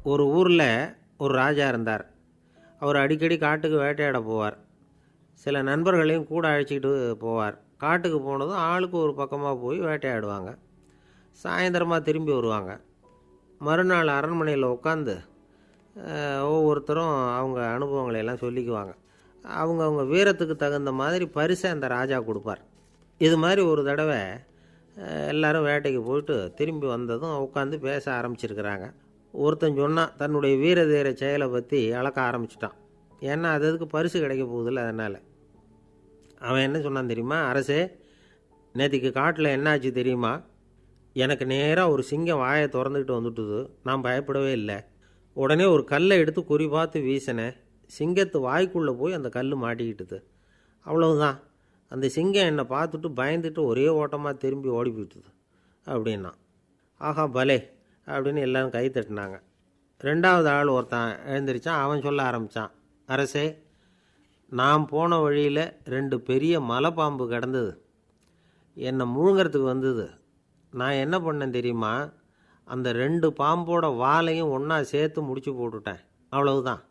ஒரு ஊரில் ஒரு ராஜா இருந்தார். அவர் அடிக்கடி காட்டுக்கு வேட்டையாட போவார். சில நண்பர்களையும் கூட அழைச்சிக்கிட்டு போவார். காட்டுக்கு போனதும் ஆளுக்கு ஒரு பக்கமாக போய் வேட்டையாடுவாங்க. சாயந்தரமாக திரும்பி வருவாங்க. மறுநாள் அரண்மனையில் உட்காந்து ஒவ்வொருத்தரும் அவங்க அனுபவங்களை எல்லாம் சொல்லிக்குவாங்க. அவங்க வீரத்துக்கு தகுந்த மாதிரி பரிசை அந்த ராஜா கொடுப்பார். இது மாதிரி ஒரு தடவை எல்லாரும் வேட்டைக்கு போயிட்டு திரும்பி வந்ததும் உட்காந்து பேச ஆரம்பிச்சிருக்கிறாங்க. ஒருத்தன் சொன்னான், தன்னுடைய வீர தீர செயலை பற்றி அளக்க ஆரம்பிச்சிட்டான். ஏன்னா அதுக்கு பரிசு கிடைக்க போகுதில்ல, அதனால். அவன் என்ன சொன்னான் தெரியுமா? அரசே, நேற்றுக்கு காட்டில் என்னாச்சு தெரியுமா? எனக்கு நேராக ஒரு சிங்கம் வாயை திறந்துக்கிட்டு வந்துட்டுது. நான் பயப்படவே இல்லை. உடனே ஒரு கல்லை எடுத்து குறி பார்த்து வீசினேன். சிங்கத்து வாய்க்குள்ளே போய் அந்த கல் மாட்டிக்கிட்டுது. அவ்வளவுதான். அந்த சிங்கம் என்னை பார்த்துட்டு பயந்துட்டு ஒரே ஓட்டமாக திரும்பி ஓடி போயிட்டுது அப்படின்னா. ஆஹா பலே அப்படின்னு எல்லோரும் கை தட்டினாங்க. ரெண்டாவது ஆள் ஒருத்தன் எழுந்திரிச்சான். அவன் சொல்ல ஆரம்பித்தான், அரசே, நான் போன வழியில் 2 பெரிய மலைப்பாம்பு கிடந்தது. என்னை முழுங்கிறதுக்கு வந்தது. நான் என்ன பண்ணேன் தெரியுமா? அந்த 2 பாம்போட வாலையும் ஒன்றா சேர்த்து முடிச்சு போட்டுட்டேன். அவ்வளவுதான்.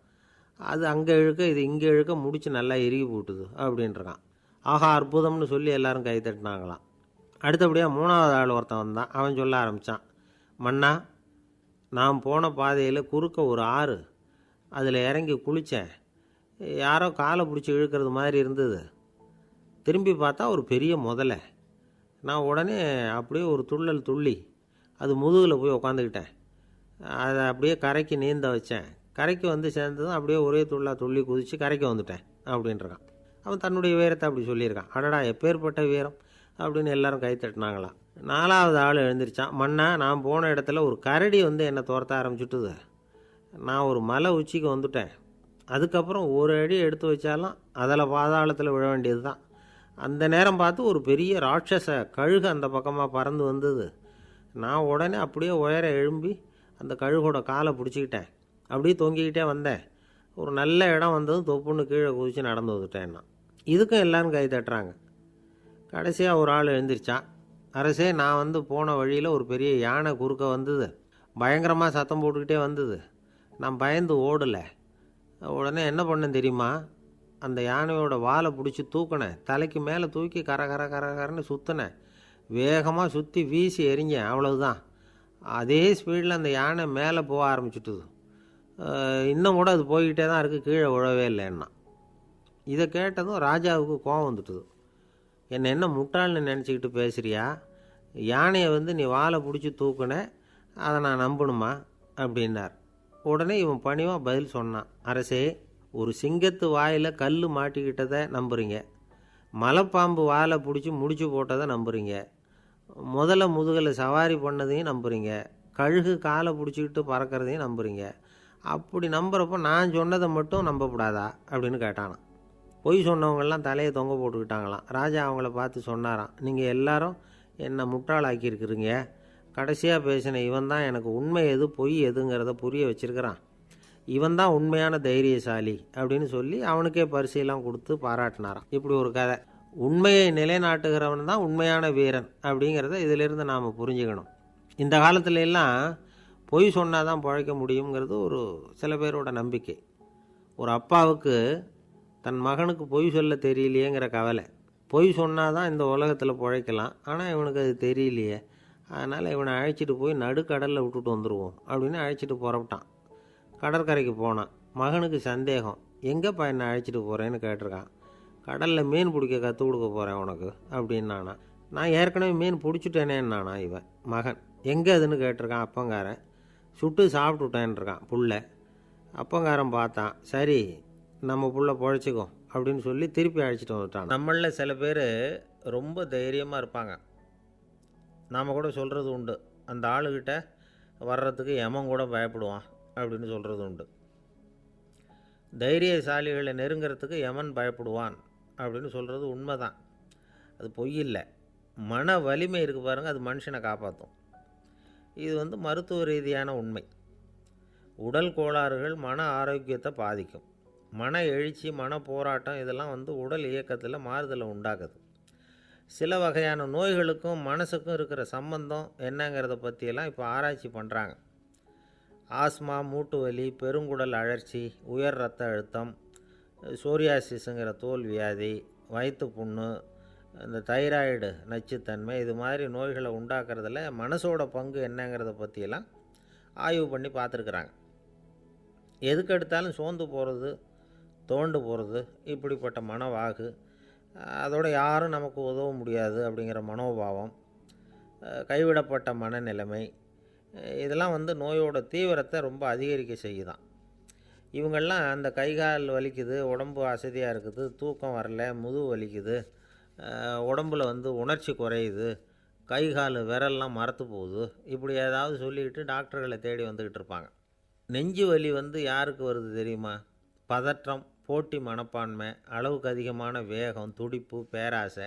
அது அங்கே இழுக்க இது இங்கே இழுக்க முடிச்சு நல்லா இறுகி போட்டுது அப்படின்றான். ஆஹா அற்புதம்னு சொல்லி எல்லாரும் கை தட்டினாங்களாம். அடுத்தபடியாக மூணாவது ஆள் ஒருத்தன் வந்தான். அவன் சொல்ல ஆரம்பித்தான், மன்னா, நான் போன பாதையில் குறுக்க ஒரு ஆறு. அதில் இறங்கி குளித்தேன். யாரோ காலை பிடிச்சி இழுக்கிறது மாதிரி இருந்தது. திரும்பி பார்த்தா ஒரு பெரிய முதலை. நான் உடனே அப்படியே ஒரு துள்ளல் துள்ளி அது முதுகில் போய் உக்காந்துக்கிட்டேன். அதை அப்படியே கரைக்கு நீந்த வச்சேன். கரைக்கு வந்து சேர்ந்ததும் அப்படியே ஒரே துள்ளி குதித்து கரைக்கு வந்துட்டேன் அப்படின்றான். அவன் தன்னுடைய வீரத்தை அப்படி சொல்லியிருக்கான். அடடா எப்பேற்பட்ட வீரம் அப்படின்னு எல்லாரும் கை தட்டினாங்களாம். நாலாவது ஆள் எழுந்திரிச்சான். மன்னா, நான் போன இடத்துல ஒரு கரடி வந்து என்னை துரத்த ஆரம்பிச்சுட்டுது. நான் ஒரு மலை உச்சிக்கு வந்துட்டேன். அதுக்கப்புறம் ஒரு அடி எடுத்து வச்சாலும் அதில் பாதாளத்தில் விழ வேண்டியது தான். அந்த நேரம் பார்த்து ஒரு பெரிய ராட்சச கழுகு அந்த பக்கமாக பறந்து வந்தது. நான் உடனே அப்படியே உயர எழும்பி அந்த கழுகோட காலை பிடிச்சிக்கிட்டேன். அப்படியே தொங்கிக்கிட்டே வந்தேன். ஒரு நல்ல இடம் வந்ததும் தொப்புன்னு கீழே குதித்து நடந்து வந்துட்டேன்னா. இதுக்கும் எல்லோரும் கை தட்டுறாங்க. கடைசியாக ஒரு ஆள் எழுந்திரிச்சான். அரசே, நான் வந்து போன வழியில் ஒரு பெரிய யானை குறுக்க வந்தது. பயங்கரமாக சத்தம் போட்டுக்கிட்டே வந்தது. நான் பயந்து ஓடலை. உடனே என்ன பண்ணேன் தெரியுமா? அந்த யானையோட வாலை பிடிச்சி தூக்கினேன். தலைக்கு மேலே தூக்கி கரன்னு சுற்றினேன். வேகமாக சுற்றி வீசி எறிஞ்சேன். அவ்வளவுதான். அதே ஸ்பீடில் அந்த யானை மேலே போக ஆரம்பிச்சுட்டுது. இன்னும் கூட அது போய்கிட்டே தான் இருக்குது, கீழே விழவே இல்லைன்னா. இதை கேட்டதும் ராஜாவுக்கு கோபம் வந்துட்டுது. என்னை என்ன முட்டாள்னு நினச்சிக்கிட்டு பேசுகிறியா? யானையை வந்து நீ வாலை பிடிச்சி தூக்குன, அதை நான் நம்பணுமா அப்படின்னார். உடனே இவன் பணிவாக பதில் சொன்னான். அரசே, ஒரு சிங்கத்து வாயில் கல் மாட்டிக்கிட்டதை நம்புறீங்க. மலைப்பாம்பு வாலை பிடிச்சி முடிச்சு போட்டதை நம்புறீங்க. முதல்ல முதுகில் சவாரி பண்ணதையும் நம்புறீங்க. கழுகு காலை பிடிச்சிக்கிட்டு பறக்கிறதையும் நம்புறீங்க. அப்படி நம்புகிறப்போ நான் சொன்னதை மட்டும் நம்பக்கூடாதா அப்படின்னு கேட்டானான். பொய் சொன்னவங்கெல்லாம் தலையை தொங்க போட்டுக்கிட்டாங்களாம். ராஜா அவங்கள பார்த்து சொன்னாராம், நீங்கள் எல்லாரும் என்னை முட்டாளாக்கியிருக்கிறீங்க. கடைசியாக பேசின இவன் தான் எனக்கு உண்மை எது பொய் எதுங்கிறத புரிய வச்சிருக்கிறான். இவன் தான் உண்மையான தைரியசாலி அப்படின்னு சொல்லி அவனுக்கே பரிசையெல்லாம் கொடுத்து பாராட்டினாராம். இப்படி ஒரு கதை. உண்மையை நிலைநாட்டுகிறவன் தான் உண்மையான வீரன் அப்படிங்கிறத இதிலிருந்து நாம் புரிஞ்சுக்கணும். இந்த காலத்துல எல்லாம் பொய் சொன்னால் தான் பிழைக்க முடியுங்கிறது ஒரு சில பேரோட நம்பிக்கை. ஒரு அப்பாவுக்கு தன் மகனுக்கு பொய் சொல்ல தெரியலையேங்கிற கவலை. பொய் சொன்னால் தான் இந்த உலகத்தில் பிழைக்கலாம், ஆனால் இவனுக்கு அது தெரியலையே, அதனால் இவனை அழைச்சிட்டு போய் நடுக்கடலில் விட்டுட்டு வந்துடுவோம் அப்படின்னு அழைச்சிட்டு புறப்பட்டான். கடற்கரைக்கு போனான். மகனுக்கு சந்தேகம். எங்கேப்பா என்னை அழைச்சிட்டு போகிறேன்னு கேட்டிருக்கான். கடலில் மீன் பிடிக்க கற்றுக் கொடுக்க போகிறேன் உனக்கு அப்படின்னானா. நான் ஏற்கனவே மீன் பிடிச்சிட்டேனேன்னானா இவன் மகன். எங்கே அதுன்னு கேட்டிருக்கான் அப்பங்காரன். சுட்டு சாப்பிட்டுட்டேன்ருக்கான் புள்ள. அப்பங்காரன் பார்த்தான். சரி, நம்ம புள்ள பொழைச்சிக்கும் அப்படின்னு சொல்லி திருப்பி அழைச்சிட்டு வந்துட்டான். நம்மளில் சில பேர் ரொம்ப தைரியமாக இருப்பாங்க. நாம் கூட சொல்கிறது உண்டு, அந்த ஆளுகிட்ட வர்றதுக்கு எமன் கூட பயப்படுவான் அப்படின்னு சொல்கிறது உண்டு. தைரியசாலிகளை நெருங்கிறதுக்கு யமன் பயப்படுவான் அப்படின்னு சொல்கிறது உண்மை தான். அது பொய் இல்லை. மன வலிமை இருக்குது பாருங்கள், அது மனுஷனை காப்பாற்றும். இது வந்து மருத்துவ ரீதியான உண்மை. உடல் கோளாறுகள் மன ஆரோக்கியத்தை பாதிக்கும். மன எழுச்சி, மன போராட்டம் இதெல்லாம் வந்து உடல் இயக்கத்தில் மாறுதலை உண்டாக்குது. சில வகையான நோய்களுக்கும் மனசுக்கும் இருக்கிற சம்பந்தம் என்னங்கிறத பற்றியெல்லாம் இப்போ ஆராய்ச்சி பண்ணுறாங்க. ஆஸ்மா, மூட்டு வலி, பெருங்குடல் அழற்சி, உயர் இரத்த அழுத்தம், சோரியாசிஸுங்கிற தோல் வியாதி, வயிற்று புண்ணு, இந்த தைராய்டு நச்சுத்தன்மை, இது மாதிரி நோய்களை உண்டாக்குறதுல மனசோட பங்கு என்னங்கிறத பற்றியெல்லாம் ஆய்வு பண்ணி பார்த்துருக்குறாங்க. எதுக்கு எடுத்தாலும் சோர்ந்து போகிறது, தோண்டு போகிறது, இப்படிப்பட்ட மனவாகு, அதோட யாரும் நமக்கு உதவ முடியாது அப்படிங்கிற மனோபாவம், கைவிடப்பட்ட மனநிலைமை, இதெல்லாம் நோயோட தீவிரத்தை ரொம்ப அதிகரிக்க செய்யுதான். இவங்கெல்லாம் அந்த கை கால் வலிக்குது, உடம்பு அசதியாக இருக்குது, தூக்கம் வரல, முதுகு வலிக்குது, உடம்புல உணர்ச்சி குறையுது, கை கால் விரல்லாம் மரத்து போகுது, இப்படி ஏதாவது சொல்லிக்கிட்டு டாக்டர்களை தேடி வந்துக்கிட்டு இருப்பாங்க. நெஞ்சு வலி யாருக்கு வருது தெரியுமா? பதற்றம், போட்டி மனப்பான்மை, அளவுக்கு அதிகமான வேகம், துடிப்பு, பேராசை,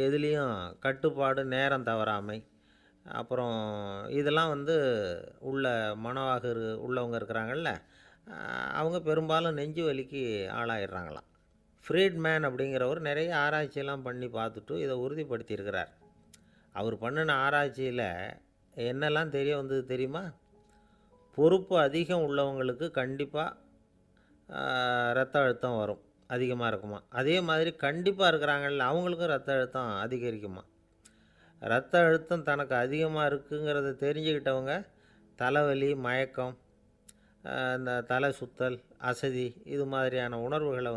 இதுலேயும் கட்டுப்பாடு, நேரம் தவறாமை, அப்புறம் இதெல்லாம் உள்ள மனவாக உள்ளவங்க இருக்கிறாங்கல்ல, அவங்க பெரும்பாலும் நெஞ்சு வலிக்கு ஆளாயிடுறாங்களாம். ஃப்ரீட்மேன் அப்படிங்கிறவர் நிறைய ஆராய்ச்சியெல்லாம் பண்ணி பார்த்துட்டு இதை உறுதிப்படுத்தியிருக்கிறார். அவர் பண்ணின ஆராய்ச்சியில் என்னெல்லாம் தெரிய வந்தது தெரியுமா? பொறுப்பு அதிகம் உள்ளவங்களுக்கு கண்டிப்பாக இரத்த அழுத்தம் வரும், அதிகமாக இருக்குமா. அதே மாதிரி கண்டிப்பாக இருக்கிறாங்கல்ல, அவங்களுக்கும் இரத்த அழுத்தம் அதிகரிக்குமா. இரத்த அழுத்தம் தனக்கு அதிகமாக இருக்குங்கிறத தெரிஞ்சுக்கிட்டவங்க தலைவலி, மயக்கம், இந்த தலை சுத்தல், அசதி, இது மாதிரியான உணர்வுகளை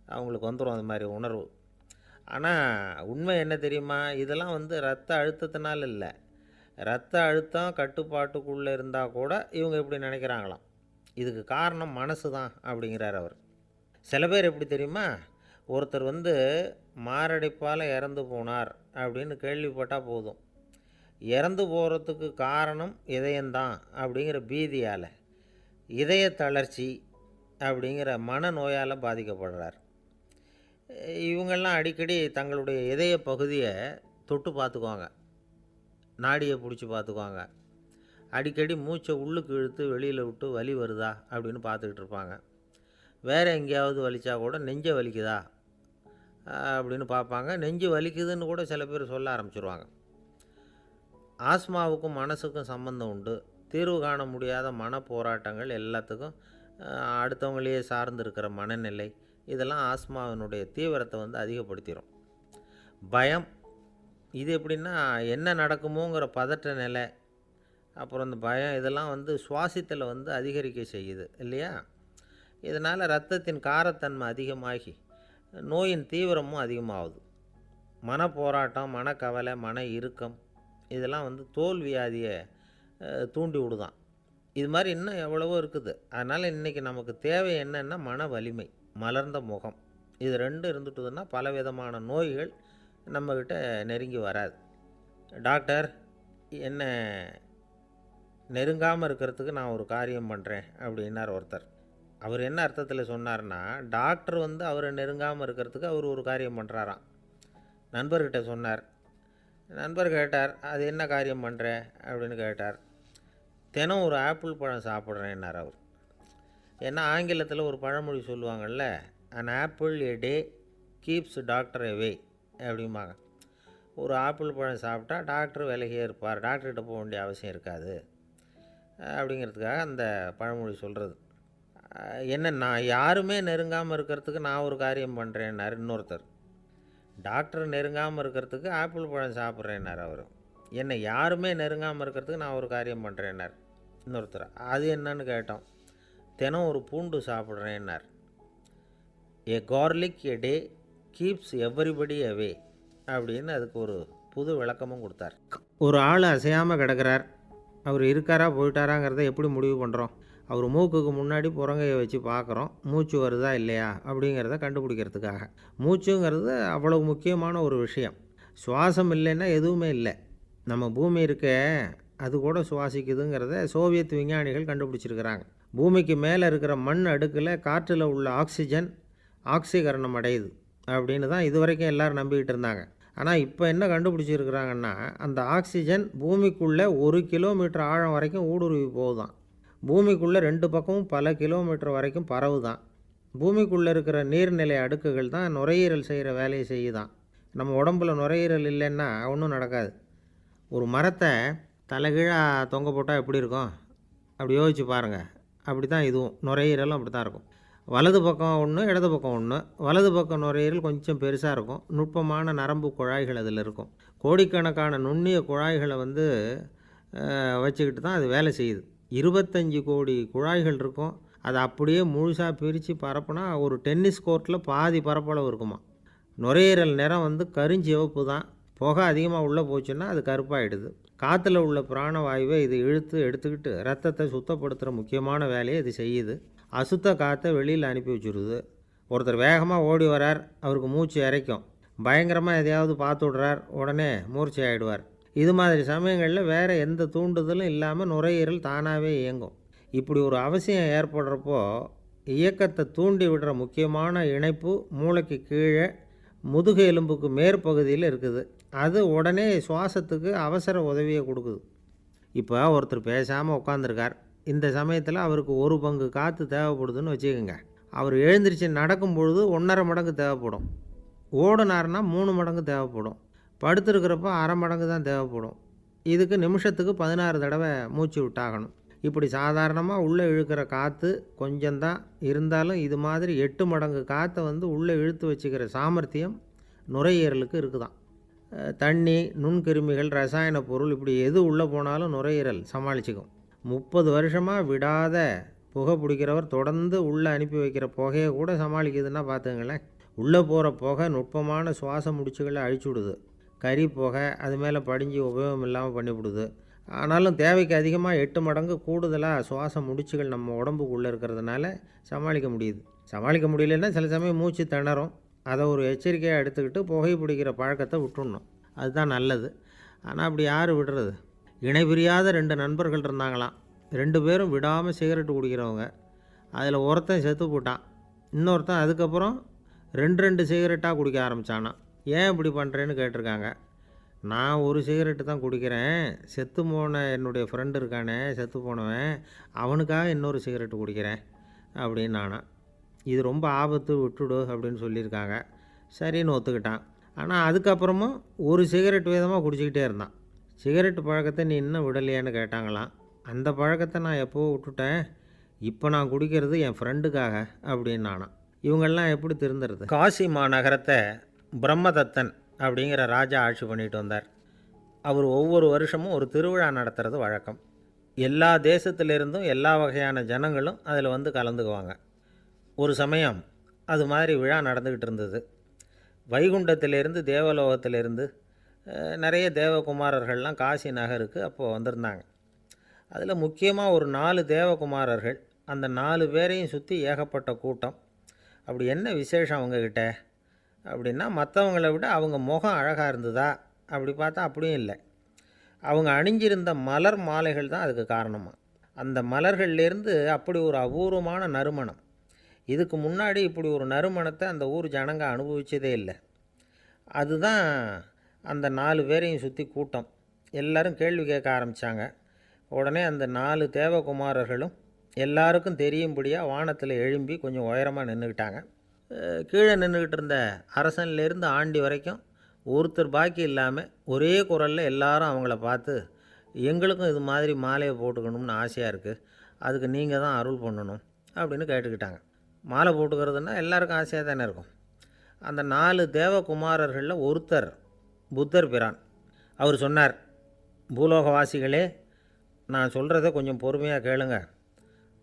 அவங்களுக்கு வந்துடும், அது மாதிரி உணர்வு. ஆனால் உண்மை என்ன தெரியுமா? இதெல்லாம் இரத்த அழுத்தத்தினால இல்லை, இரத்த அழுத்தம் கட்டுப்பாட்டுக்குள்ளே இருந்தால் கூட இவங்க இப்படி நினைக்கிறாங்களாம். இதுக்கு காரணம் மனசு தான் அப்படிங்கிறார் அவர். சில பேர் எப்படி தெரியுமா? ஒருத்தர் மாரடைப்பால் இறந்து போனார் அப்படின்னு கேள்விப்பட்டால் போதும், இறந்து போகிறதுக்கு காரணம் இதயம்தான் அப்படிங்கிற பீதியால், இதய தளர்ச்சி அப்படிங்கிற மனநோயால் பாதிக்கப்படுறார். இவங்கெல்லாம் அடிக்கடி தங்களுடைய இதய பகுதியை தொட்டு பார்த்துக்குவாங்க, நாடியை பிடிச்சி பார்த்துக்குவாங்க, அடிக்கடி மூச்சை உள்ளுக்கு இழுத்து வெளியில் விட்டு வலி வருதா அப்படின்னு பார்த்துக்கிட்டு இருப்பாங்க. வேறு எங்கேயாவது வலிச்சா கூட நெஞ்சை வலிக்குதா அப்படின்னு பார்ப்பாங்க. நெஞ்சு வலிக்குதுன்னு கூட சில பேர் சொல்ல ஆரம்பிச்சிருவாங்க. ஆஸ்மாவுக்கும் மனசுக்கும் சம்பந்தம் உண்டு. தீர்வு காண முடியாத மன போராட்டங்கள் எல்லாத்துக்கும் அடுத்தவங்களையே சார்ந்து இருக்கிற மனநிலை, இதெல்லாம் ஆஸ்மாவினுடைய தீவிரத்தை அதிகப்படுத்திடும். பயம், இது எப்படின்னா என்ன நடக்குமோங்கிற பதற்ற நிலை, அப்புறம் இந்த பயம், இதெல்லாம் சுவாசித்தலை அதிகரிக்க செய்யுது இல்லையா. இதனால் இரத்தத்தின் காரத்தன்மை அதிகமாகி நோயின் தீவிரமும் அதிகமாகுது. மன போராட்டம், மனக்கவலை, மன இறுக்கம், இதெல்லாம் தோல் வியாதியை தூண்டி விடுதான். இது மாதிரி இன்னும் எவ்வளவோ இருக்குது. அதனால் இன்றைக்கி நமக்கு தேவை என்னென்னா மன வலிமை, மலர்ந்த முகம், இது ரெண்டும் இருந்துட்டுதுன்னா பலவிதமான நோய்கள் நம்மக்கிட்ட நெருங்கி வராது. டாக்டர், என்ன நெருங்காமல் இருக்கிறதுக்கு நான் ஒரு காரியம் பண்ணுறேன் அப்படின்னார் ஒருத்தர். அவர் என்ன அர்த்தத்தில் சொன்னார்னா, டாக்டர் அவரை நெருங்காமல் இருக்கிறதுக்கு அவர் ஒரு காரியம் பண்ணுறாராம். நண்பர்கிட்ட சொன்னார். நண்பர் கேட்டார், அது என்ன காரியம் பண்ணுற அப்படின்னு கேட்டார். தினம் ஒரு ஆப்பிள் பழம் சாப்பிட்றேன்னார் அவர். ஏன்னா ஆங்கிலத்தில் ஒரு பழமொழி சொல்லுவாங்கள்ல, an apple a day keeps doctor away அப்படிம்பாங்க. ஒரு ஆப்பிள் பழம் சாப்பிட்டா டாக்டர் விலகியே இருப்பார், டாக்டர்கிட்ட போக வேண்டிய அவசியம் இருக்காது அப்படிங்கிறதுக்காக அந்த பழமொழி சொல்கிறது. என்ன, நான் யாருமே நெருங்காமல் இருக்கிறதுக்கு நான் ஒரு காரியம் பண்ணுறேன்னார் இன்னொருத்தர். டாக்டர் நெருங்காமல் இருக்கிறதுக்கு ஆப்பிள் பழம் சாப்பிட்றேன்னார் அவர். என்னை யாருமே நெருங்காமல் இருக்கிறதுக்கு நான் ஒரு காரியம் பண்ணுறேன்னார் இன்னொருத்தர். அது என்னன்னு கேட்டோம். தினம் ஒரு பூண்டு சாப்பிட்றேன்னார். ஏ கார்லிக் எ டே கீப்ஸ் எவ்ரிபடி அவே அப்படின்னு அதுக்கு ஒரு புது விளக்கமும் கொடுத்தார். ஒரு ஆள் அசையாமல் கிடக்கிறார், அவர் இருக்காரா போயிட்டாராங்கிறத எப்படி முடிவு பண்ணுறோம்? அவர் மூக்குக்கு முன்னாடி புறங்கையை வச்சு பார்க்குறோம், மூச்சு வருதா இல்லையா அப்படிங்கிறத கண்டுபிடிக்கிறதுக்காக. மூச்சுங்கிறது அவ்வளவு முக்கியமான ஒரு விஷயம். சுவாசம் இல்லைன்னா எதுவுமே இல்லை. நம்ம பூமி இருக்க, அது கூட சுவாசிக்குதுங்கிறத சோவியத் விஞ்ஞானிகள் கண்டுபிடிச்சிருக்கிறாங்க. பூமிக்கு மேலே இருக்கிற மண் அடுக்கில் காற்றில் உள்ள ஆக்சிஜன் ஆக்சிகரணம் அடையுது அப்படின்னு தான் இது வரைக்கும் எல்லோரும் நம்பிக்கிட்டு இருந்தாங்க. ஆனால் இப்போ என்ன கண்டுபிடிச்சிருக்கிறாங்கன்னா, அந்த ஆக்சிஜன் பூமிக்குள்ளே 1 கிலோமீட்டர் ஆழம் வரைக்கும் ஊடுருவி போகுதான். பூமிக்குள்ளே 2 பக்கமும் பல கிலோமீட்டர் வரைக்கும் பரவுதான். பூமிக்குள்ளே இருக்கிற நீர்நிலை அடுக்குகள் தான் நுரையீரல் செய்கிற வேலையை செய்யுதான். நம்ம உடம்புல நுரையீரல் இல்லைன்னா ஒன்றும் நடக்காது. ஒரு மரத்தை தலைகீழாக தொங்க போட்டால் எப்படி இருக்கும்? அப்படி யோசிச்சு பாருங்கள். அப்படி தான் இதுவும் நுரையீரலும் அப்படி தான் இருக்கும். வலது பக்கம் ஒன்று, இடது பக்கம் ஒன்று. வலது பக்கம் நுரையீரல் கொஞ்சம் பெருசாக இருக்கும். நுட்பமான நரம்பு குழாய்கள் அதில் இருக்கும். கோடிக்கணக்கான நுண்ணிய குழாய்களை வச்சுக்கிட்டு தான் அது வேலை செய்யுது. 25 கோடி குழாய்கள் இருக்கும். அதை அப்படியே முழுசாக பிரித்து பரப்புனா ஒரு டென்னிஸ் கோர்ட்டில் பாதி பரப்பளவு இருக்குமா. நுரையீரல் நிறம் கருஞ்சிவப்பு தான். புகை அதிகமாக உள்ளே போச்சுன்னா அது கருப்பாயிடுது. காற்றுல உள்ள பிராணவாயுவை இது இழுத்து எடுத்துக்கிட்டு ரத்தத்தை சுத்தப்படுத்துகிற முக்கியமான வேலையை இது செய்யுது. அசுத்த காற்றை வெளியில் அனுப்பி வச்சுருது. ஒருத்தர் வேகமாக ஓடி வரார், அவருக்கு மூச்சு இறைக்கும். பயங்கரமாக எதையாவது பார்த்து விடுறார், உடனே மூர்ச்சை ஆகிடுவார். இது மாதிரி சமயங்களில் வேறு எந்த தூண்டுதலும் இல்லாமல் நுரையீரல் தானாகவே இயங்கும். இப்படி ஒரு அவசியம் ஏற்படுறப்போ இயக்கத்தை தூண்டி விடுற முக்கியமான இணைப்பு மூளைக்கு கீழே முதுகு எலும்புக்கு மேற்பகுதியில் இருக்குது. அது உடனே சுவாசத்துக்கு அவசர உதவியை கொடுக்குது. இப்போ ஒருத்தர் பேசாமல் உட்காந்துருக்கார். இந்த சமயத்தில் அவருக்கு 1 பங்கு காற்று தேவைப்படுதுன்னு வச்சுக்கோங்க. அவர் எழுந்திரிச்சு நடக்கும் பொழுது 1.5 மடங்கு தேவைப்படும். ஓடினார்னா 3 மடங்கு தேவைப்படும். படுத்துருக்கிறப்ப அரை மடங்கு தான் தேவைப்படும். இதுக்கு நிமிஷத்துக்கு 16 தடவை மூச்சு விட்டாகணும். இப்படி சாதாரணமாக உள்ளே இழுக்கிற காற்று கொஞ்சம்தான் இருந்தாலும் இது மாதிரி 8 மடங்கு காற்றை உள்ளே இழுத்து வச்சுக்கிற சாமர்த்தியம் நுரையீரலுக்கு இருக்குதான். தண்ணி, நுண்கிருமிகள், ரசாயன பொருள் இப்படி எது உள்ளே போனாலும் நுரையீரல் சமாளிச்சுக்கும். 30 வருஷமாக விடாத புகை பிடிக்கிறவர் தொடர்ந்து உள்ளே அனுப்பி வைக்கிற புகையை கூட சமாளிக்குதுன்னா பார்த்துங்களேன். உள்ளே போகிற புகை நுட்பமான சுவாச முடிச்சுகளை அழிச்சு விடுது. கறி புகை அது மேலே படிஞ்சு உபயோகம் இல்லாமல் பண்ணிவிடுது. ஆனாலும் தேவைக்கு அதிகமாக 8 மடங்கு கூடுதலாக சுவாச முடிச்சுகள் நம்ம உடம்புக்குள்ளே இருக்கிறதுனால சமாளிக்க முடியுது. சமாளிக்க முடியலன்னா சில சமயம் மூச்சு திணறும். அதை ஒரு எச்சரிக்கையாக எடுத்துக்கிட்டு புகை பிடிக்கிற பழக்கத்தை விட்டுடணும். அதுதான் நல்லது. ஆனால் அப்படி யார் விடுறது? இணை பிரியாத 2 நண்பர்கள் இருந்தாங்களாம். 2 பேரும் விடாமல் சிகரெட்டு குடிக்கிறவங்க. அதில் ஒருத்தன் செத்து போட்டான். இன்னொருத்தன் அதுக்கப்புறம் 2 சிகரெட்டாக குடிக்க ஆரம்பித்தானான். ஏன் இப்படி பண்ணுறேன்னு கேட்டிருக்காங்க. நான் ஒரு சிகரெட்டு தான் குடிக்கிறேன், செத்து போன என்னுடைய ஃப்ரெண்டு இருக்கானே செத்து போனவன், அவனுக்காக இன்னொரு சிகரெட்டு குடிக்கிறேன் அப்படின்னு நானான். இது ரொம்ப ஆபத்து, விட்டுடு அப்படின்னு சொல்லியிருக்காங்க. சரின்னு ஒத்துக்கிட்டான். ஆனால் அதுக்கப்புறமும் ஒரு சிகரெட் வீதமாக குடிச்சிக்கிட்டே இருந்தான். சிகரெட்டு பழக்கத்தை நீ இன்னும் விடலையான்னு கேட்டாங்களாம். அந்த பழக்கத்தை நான் எப்போவோ விட்டுட்டேன், இப்போ நான் குடிக்கிறது என் ஃப்ரெண்டுக்காக அப்படின்னு நானான். இவங்கெல்லாம் எப்படி திருந்துறது? காசி மாநகரத்தை பிரம்மதத்தன் அப்படிங்கிற ராஜா ஆட்சி பண்ணிட்டு வந்தார். அவர் ஒவ்வொரு வருஷமும் ஒரு திருவிழா நடத்துறது வழக்கம். எல்லா தேசத்திலிருந்தும் எல்லா வகையான ஜனங்களும் அதில் கலந்துக்குவாங்க. ஒரு சமயம் அது மாதிரி விழா நடந்துக்கிட்டு இருந்தது. வைகுண்டத்திலேருந்து தேவலோகத்திலேருந்து நிறைய தேவகுமாரர்கள்லாம் காசி நகருக்கு அப்போது வந்திருந்தாங்க. அதில் முக்கியமாக ஒரு 4 தேவகுமாரர்கள். அந்த 4 பேரையும் சுற்றி ஏகப்பட்ட கூட்டம். அப்படி என்ன விசேஷம் அவங்கக்கிட்ட அப்படின்னா, மற்றவங்கள விட அவங்க முகம் அழகாக இருந்ததா அப்படி பார்த்தா அப்படியும் இல்லை. அவங்க அணிஞ்சிருந்த மலர் மாலைகள் தான் அதுக்கு காரணமாக. அந்த மலர்கள்லேருந்து அப்படி ஒரு அபூர்வமான நறுமணம். இதுக்கு முன்னாடி இப்படி ஒரு நறுமணத்தை அந்த ஊர் ஜனங்க அனுபவிச்சதே இல்லை. அதுதான் அந்த 4 பேரையும் சுற்றி கூட்டம். எல்லோரும் கேள்வி கேட்க ஆரம்பித்தாங்க. உடனே அந்த 4 தேவகுமாரர்களும் எல்லாருக்கும் தெரியும்படியாக வானத்தில் எழும்பி கொஞ்சம் உயரமாக நின்றுக்கிட்டாங்க. கீழே நின்றுக்கிட்டு இருந்த அரசன்லேருந்து ஆண்டி வரைக்கும் ஒருத்தர் பாக்கி இல்லாமல் ஒரே குரலில் எல்லாரும் அவங்கள பார்த்து, எங்களுக்கும் இது மாதிரி மாலையை போட்டுக்கணும்னு ஆசையாக இருக்குது, அதுக்கு நீங்கள் தான் அருள் பண்ணணும் அப்படின்னு கேட்டுக்கிட்டாங்க. மாலை போட்டுக்கிறதுனா எல்லாருக்கும் ஆசையாக தானே இருக்கும். அந்த 4 தேவகுமாரர்களில் ஒருத்தர் புத்தர் பிரான். அவர் சொன்னார், பூலோகவாசிகளே, நான் சொல்கிறத கொஞ்சம் பொறுமையாக கேளுங்க.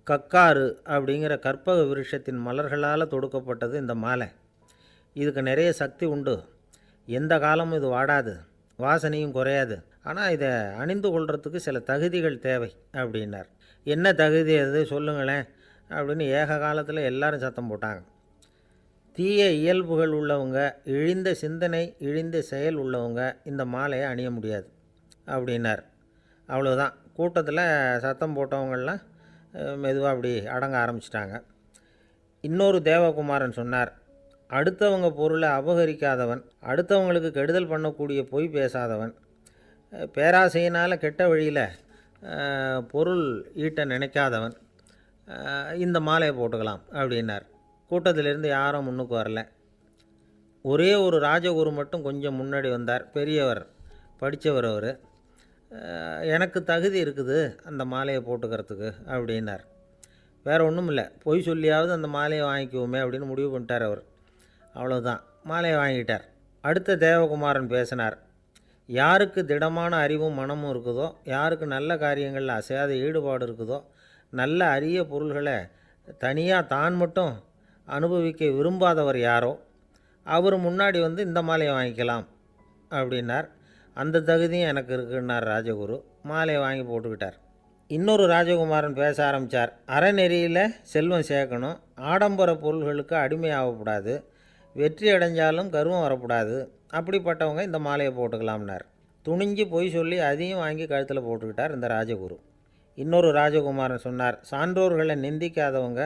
கக்காரு அப்படிங்கிற கற்பக விருட்சத்தின் மலர்களால் தொடுக்கப்பட்டது இந்த மாலை. இதுக்கு நிறைய சக்தி உண்டு. எந்த காலமும் இது வாடாது, வாசனையும் குறையாது. ஆனால் இதை அணிந்து கொள்கிறதுக்கு சில தகுதிகள் தேவை அப்படின்னார். என்ன தகுதி அது சொல்லுங்களேன் அப்படின்னு ஏக காலத்தில் எல்லாரும் சத்தம் போட்டாங்க. தீய இயல்புகள் உள்ளவங்க, இழிந்த சிந்தனை, இழிந்த செயல் உள்ளவங்க இந்த மாலையை அணிய முடியாது அப்படின்னார். அவ்வளோதான். கூட்டத்தில் சத்தம் போட்டவங்கள்லாம் மெதுவாக அப்படி அடங்க ஆரம்பிச்சிட்டாங்க. இன்னொரு தேவகுமாரன் சொன்னார், அடுத்தவங்க பொருளை அபகரிக்காதவன், அடுத்தவங்களுக்கு கெடுதல் பண்ணக்கூடிய பொய் பேசாதவன், பேராசையினால் கெட்ட வழியில் பொருள் ஈட்ட நினைக்காதவன் இந்த மாலையை போட்டுக்கலாம் அப்படின்னார். கூட்டத்திலேருந்து யாரும் முன்னுக்கு வரல. ஒரே ஒரு ராஜகுரு மட்டும் கொஞ்சம் முன்னாடி வந்தார். பெரியவர், படித்தவர். அவர் எனக்கு தகுதி இருக்குது அந்த மாலையை போட்டுக்கிறதுக்கு அப்படின்னார். வேறு ஒன்றும் இல்லை, பொய் சொல்லியாவது அந்த மாலையை வாங்கிக்குவோமே அப்படின்னு முடிவு பண்ணிட்டார் அவர். அவ்வளோதான், மாலையை வாங்கிட்டார். அடுத்த தேவகுமாரன் பேசினார். யாருக்கு திடமான அறிவும் மனமும் இருக்குதோ, யாருக்கு நல்ல காரியங்களில் அசையாத ஈடுபாடு இருக்குதோ, நல்ல அரிய பொருள்களை தனியாக தான் மட்டும் அனுபவிக்க விரும்பாதவர் யாரோ அவர் முன்னாடி வந்து இந்த மாலையை வாங்கிக்கலாம் அப்படின்னார். அந்த தகுதியும் எனக்கு இருக்குன்னார் ராஜகுரு. மாலையை வாங்கி போட்டுக்கிட்டார். இன்னொரு ராஜகுமாரன் பேச ஆரம்பித்தார். அறநெறியில் செல்வம் சேர்க்கணும், ஆடம்பர பொருள்களுக்கு அடிமையாகக்கூடாது, வெற்றி அடைஞ்சாலும் கர்வம் வரக்கூடாது, அப்படிப்பட்டவங்க இந்த மாலையை போட்டுக்கலாம்னார். துணிஞ்சு பொய் சொல்லி அதையும் வாங்கி கழுத்தில் போட்டுக்கிட்டார் இந்த ராஜகுரு. இன்னொரு ராஜகுமாரன் சொன்னார். சான்றோர்களை நிந்திக்காதவங்க,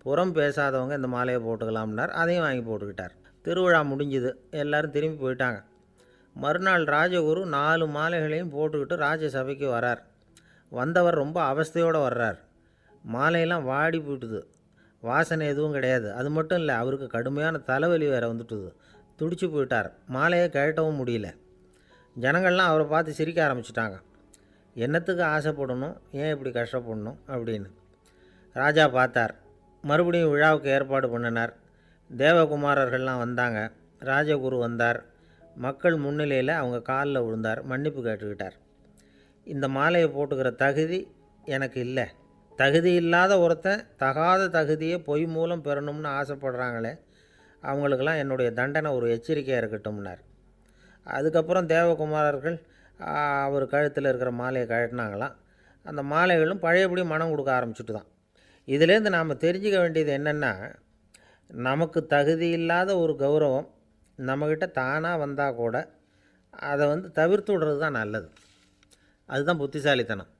புறம் பேசாதவங்க இந்த மாலையை போட்டுக்கலாம்னார். அதையும் வாங்கி போட்டுக்கிட்டார். திருவிழா முடிஞ்சுது, எல்லோரும் திரும்பி போயிட்டாங்க. மறுநாள் ராஜகுரு 4 மாலைகளையும் போட்டுக்கிட்டு ராஜசபைக்கு வரார். வந்தவர் ரொம்ப அவஸ்தையோடு வர்றார். மாலையெல்லாம் வாடி போயிட்டுது, வாசனை எதுவும் கிடையாது. அது மட்டும் இல்லை, அவருக்கு கடுமையான தலைவலி வேறு வந்துட்டுது. துடிச்சு போயிட்டார். மாலையை கழட்டவும் முடியல. ஜனங்கள்லாம் அவரை பார்த்து சிரிக்க ஆரம்பிச்சிட்டாங்க. என்னத்துக்கு ஆசைப்படணும், ஏன் இப்படி கஷ்டப்படணும் அப்படின்னு. ராஜா பார்த்தார். மறுபடியும் விழாவுக்கு ஏற்பாடு பண்ணினார். தேவகுமாரர்கள்லாம் வந்தாங்க. ராஜகுரு வந்தார். மக்கள் முன்னிலையில் அவங்க காலில் விழுந்தார், மன்னிப்பு கேட்டுக்கிட்டார். இந்த மாலையை போட்டுக்கிற தகுதி எனக்கு இல்லை. தகுதி இல்லாத ஒருத்தன் தகாத தகுதியை பொய் மூலம் பெறணும்னு ஆசைப்படுறாங்களே, அவங்களுக்கெல்லாம் என்னுடைய தண்டனை ஒரு எச்சரிக்கையாக இருக்கட்டும்னார். அதுக்கப்புறம் தேவகுமாரர்கள் அவர் கழுத்தில் இருக்கிற மாலையை கழட்டினாங்களாம். அந்த மாலைகளும் பழையபடி மனம் கொடுக்க ஆரம்பிச்சுட்டு தான். இதிலேருந்து நாம் தெரிஞ்சுக்க வேண்டியது என்னென்னா, நமக்கு தகுதி இல்லாத ஒரு கௌரவம் நம்மக்கிட்ட தானாக வந்தால் கூட அதை வந்து தவிர்த்து விடுறது தான் நல்லது. அதுதான் புத்திசாலித்தனம்.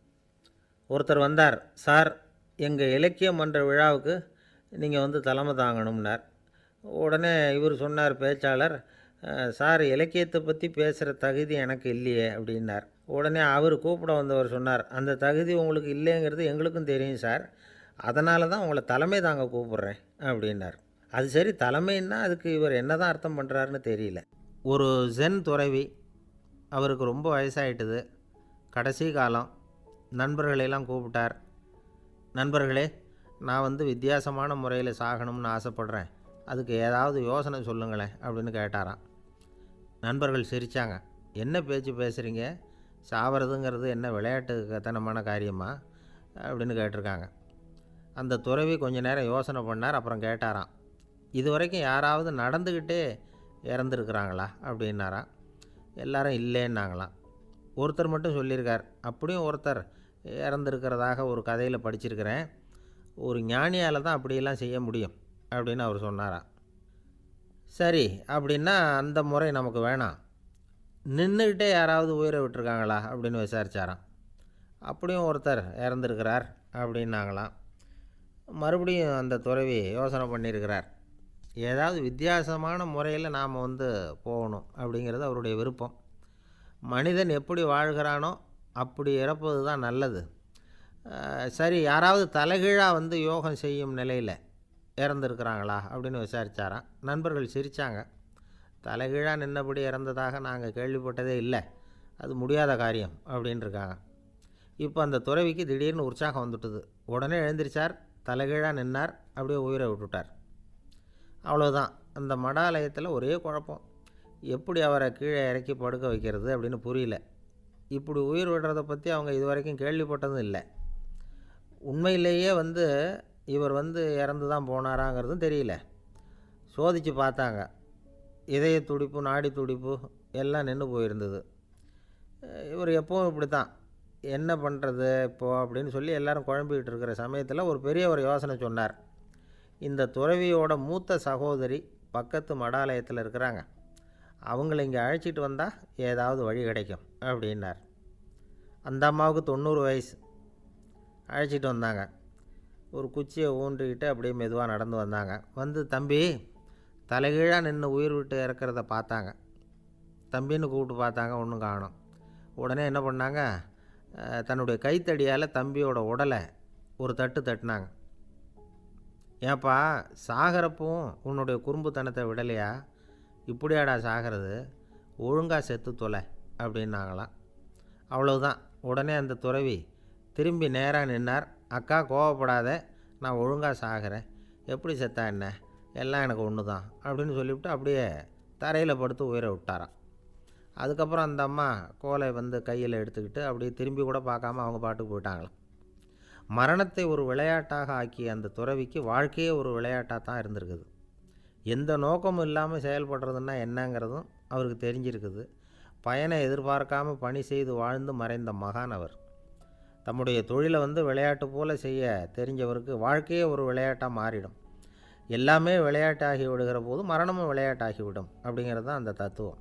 ஒருத்தர் வந்தார். சார், எங்கள் இலக்கிய மன்ற விழாவுக்கு நீங்கள் வந்து தலைமை தாங்கணும்னார். உடனே இவர் சொன்னார், பேச்சாளர், சார், இலக்கியத்தை பற்றி பேசுகிற தகுதி எனக்கு இல்லையே அப்படின்னார். உடனே அவர் கூப்பிட வந்தவர் சொன்னார், அந்த தகுதி உங்களுக்கு இல்லைங்கிறது எங்களுக்கும் தெரியும் சார், அதனால தான் உங்களை தலைமை தாங்க கூப்பிட்றேன் அப்படின்னார். அது சரி, தலைமைன்னா அதுக்கு இவர் என்ன தான் அர்த்தம் பண்ணுறாருன்னு தெரியல. ஒரு ஜென் துறவி, அவருக்கு ரொம்ப வயசாகிட்டுது, கடைசி காலம். நண்பர்களெல்லாம் கூப்பிட்டார். நண்பர்களே, நான் வந்து வித்தியாசமான முறையில் சாகணும்னு ஆசைப்பட்றேன், அதுக்கு ஏதாவது யோசனை சொல்லுங்களேன் அப்படின்னு கேட்டாராம். நண்பர்கள் சிரித்தாங்க. என்ன பேச்சு பேசுகிறீங்க, சாவறதுங்கிறது என்ன விளையாட்டுத்தனமான காரியமா அப்படின்னு கேட்டிருக்காங்க. அந்த துறவி கொஞ்ச நேரம் யோசனை பண்ணார். அப்புறம் கேட்டாராம், இது வரைக்கும் யாராவது நடந்துக்கிட்டே இறந்துருக்குறாங்களா அப்படின்னாராம். எல்லாரும் இல்லைன்னாங்களாம். ஒருத்தர் மட்டும் சொல்லியிருக்கார், அப்படியும் ஒருத்தர் இறந்துருக்கிறதாக ஒரு கதையில் படிச்சிருக்கிறேன், ஒரு ஞானியால் தான் அப்படியெல்லாம் செய்ய முடியும் அப்படின்னு அவர் சொன்னாராம். சரி, அப்படின்னா அந்த முறை நமக்கு வேணாம், நின்றுக்கிட்டே யாராவது உயிரை விட்டுருக்காங்களா அப்படின்னு விசாரித்தாராம். அப்படியும் ஒருத்தர் இறந்துருக்கிறார் அப்படின்னாங்களாம். மறுபடியும் அந்த துறவி யோசனை பண்ணியிருக்கிறார். ஏதாவது வித்தியாசமான முறையில் நாம் வந்து போகணும் அப்படிங்கிறது அவருடைய விருப்பம். மனிதன் எப்படி வாழ்கிறானோ அப்படி இறப்பது தான் நல்லது. சரி, யாராவது தலைகீழாக வந்து யோகம் செய்யும் நிலையில் இறந்துருக்கிறாங்களா அப்படின்னு விசாரித்தாராம். நண்பர்கள் சிரித்தாங்க. தலைகீழாக நின்னபடி இறந்ததாக நாங்கள் கேள்விப்பட்டதே இல்லை, அது முடியாத காரியம் அப்படின்ட்டுருக்காங்க. இப்போ அந்த துறவிக்கு திடீர்னு உற்சாகம் வந்துட்டுது. உடனே எழுந்திரிச்சார், தலைகீழாக நின்னார், அப்படியே உயிரை விட்டுட்டார். அவ்வளோதான். அந்த மடாலயத்தில் ஒரே குழப்பம். எப்படி அவரை கீழே இறக்கி படுக்க வைக்கிறது அப்படின்னு புரியல. இப்படி உயிர் விடுறதை பற்றி அவங்க இது வரைக்கும் கேள்விப்பட்டதும் இல்லை. உண்மையிலேயே வந்து இவர் வந்து இறந்து தான் போனாராங்கிறதும் தெரியல. சோதித்து பார்த்தாங்க. இதய துடிப்பு, நாடி துடிப்பு எல்லாம் நின்று போயிருந்தது. இவர் எப்பவும் இப்படி தான், என்ன பண்ணுறது இப்போது அப்படின்னு சொல்லி எல்லோரும் குழம்பிக்கிட்டு இருக்கிற சமயத்தில் ஒரு பெரிய ஒரு யோசனை சொன்னார். இந்த துறவியோட மூத்த சகோதரி பக்கத்து மடாலயத்தில் இருக்கிறாங்க, அவங்கள இங்கே அழைச்சிட்டு வந்தால் ஏதாவது வழி கிடைக்கும் அப்படின்னார். அந்த அம்மாவுக்கு 90 வயசு. அழைச்சிட்டு வந்தாங்க. ஒரு குச்சியை ஊன்றிக்கிட்டு அப்படியே மெதுவாக நடந்து வந்தாங்க. வந்து, தம்பி, தலைகீழாக நின்று உயிர் விட்டு இறக்கிறத பார்த்தாங்க. தம்பின்னு கூப்பிட்டு பார்த்தாங்க, ஒன்றும் காணோம். உடனே என்ன பண்ணாங்க, தன்னுடைய கைத்தடியால் தம்பியோட உடலை ஒரு தட்டு தட்டினாங்க. ஏப்பா, சாகிறப்பவும் உன்னுடைய குறும்புத்தனத்தை விடலையா, இப்படியாடா சாகிறது, ஒழுங்காக செத்து தொலை அப்படின்னாங்களாம். அவ்வளவுதான். உடனே அந்த துறவி திரும்பி நேராக நின்னார். அக்கா கோவப்படாத, நான் ஒழுங்காக சாகிறேன், எப்படி செத்தா என்ன, எல்லாம் எனக்கு ஒன்று தான் அப்படின்னு சொல்லிவிட்டு அப்படியே தரையில் படுத்து உயிரை விட்டாராம். அதுக்கப்புறம் அந்த அம்மா கோலை கையில் எடுத்துக்கிட்டு அப்படியே திரும்பி கூட பார்க்காம அவங்க பாட்டுக்கு போயிட்டாங்களாம். மரணத்தை ஒரு விளையாட்டாக ஆக்கிய அந்த துறவிக்கு வாழ்க்கையே ஒரு விளையாட்டாக தான் இருந்திருக்குது. எந்த நோக்கமும் இல்லாமல் செயல்படுறதுன்னா என்னங்கிறதும் அவருக்கு தெரிஞ்சிருக்குது. பயனை எதிர்பார்க்காம பணி செய்து வாழ்ந்து மறைந்த மகான் அவர். தம்முடைய தொழிலை விளையாட்டு போல் செய்ய தெரிஞ்சவருக்கு வாழ்க்கையே ஒரு விளையாட்டாக மாறிடும். எல்லாமே விளையாட்டாகி விடுகிற போது மரணமும் விளையாட்டாகிவிடும் அப்படிங்கிறது தான் அந்த தத்துவம்.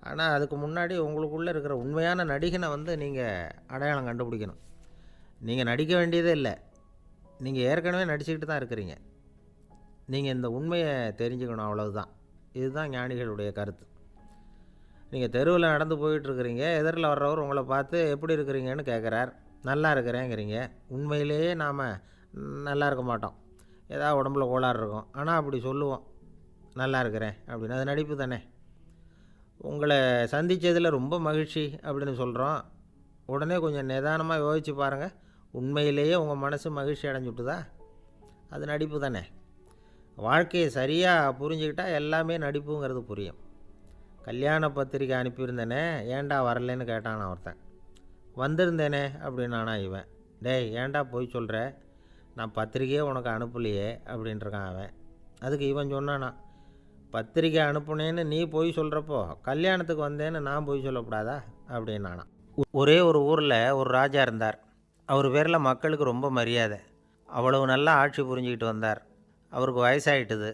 ஆனால் அதுக்கு முன்னாடி உங்களுக்குள்ளே இருக்கிற உண்மையான நடிகனை நீங்கள் அடையாளம் கண்டுபிடிக்கணும். நீங்கள் நடிக்க வேண்டியதே இல்லை, நீங்கள் ஏற்கனவே நடிச்சுக்கிட்டு தான் இருக்கிறீங்க. நீங்கள் இந்த உண்மையை தெரிஞ்சுக்கணும், அவ்வளவுதான். இதுதான் ஞானிகளுடைய கருத்து. நீங்கள் தெருவில் நடந்து போயிட்டுருக்கிறீங்க, எதிரில் வர்றவர் உங்களை பார்த்து எப்படி இருக்கிறீங்கன்னு கேட்குறார். நல்லா இருக்கிறேங்கிறீங்க. உண்மையிலேயே நாம் நல்லா இருக்க மாட்டோம், ஏதாவது உடம்புல கோளாறு இருக்கும். ஆனால் அப்படி சொல்லுவோம், நல்லா இருக்கிறேன் அப்படின்னு. அது நடிப்பு தானே. உங்களை சந்தித்ததில் ரொம்ப மகிழ்ச்சி அப்படின்னு சொல்கிறோம். உடனே கொஞ்சம் நிதானமாக யோசித்து பாருங்கள், உண்மையிலேயே உங்கள் மனசு மகிழ்ச்சி அடைஞ்சுட்டுதா? அது நடிப்பு தானே. வாழ்க்கையை சரியாக புரிஞ்சுக்கிட்டால் எல்லாமே நடிப்புங்கிறது புரியும். கல்யாண பத்திரிக்கை அனுப்பியிருந்தேனே, ஏன்டா வரலன்னு கேட்டான் ஒருத்தன். வந்திருந்தேனே அப்படின்னானா இவன். டேய், ஏன்டா போய் சொல்கிற, நான் பத்திரிக்கையே உனக்கு அனுப்பலையே அப்படின்ட்டுருக்கான் அவன். அதுக்கு இவன் சொன்னானா, பத்திரிக்கை அனுப்புனேன்னு நீ போய் சொல்கிறப்போ கல்யாணத்துக்கு வந்தேன்னு நான் போய் சொல்லக்கூடாதா அப்படின்னானா. ஒரே ஒரு ஊரில் ஒரு ராஜா இருந்தார். அவர் பேரில் மக்களுக்கு ரொம்ப மரியாதை. அவ்வளவு நல்லா ஆட்சி புரிஞ்சிக்கிட்டு வந்தார். அவருக்கு வயசாகிட்டுது.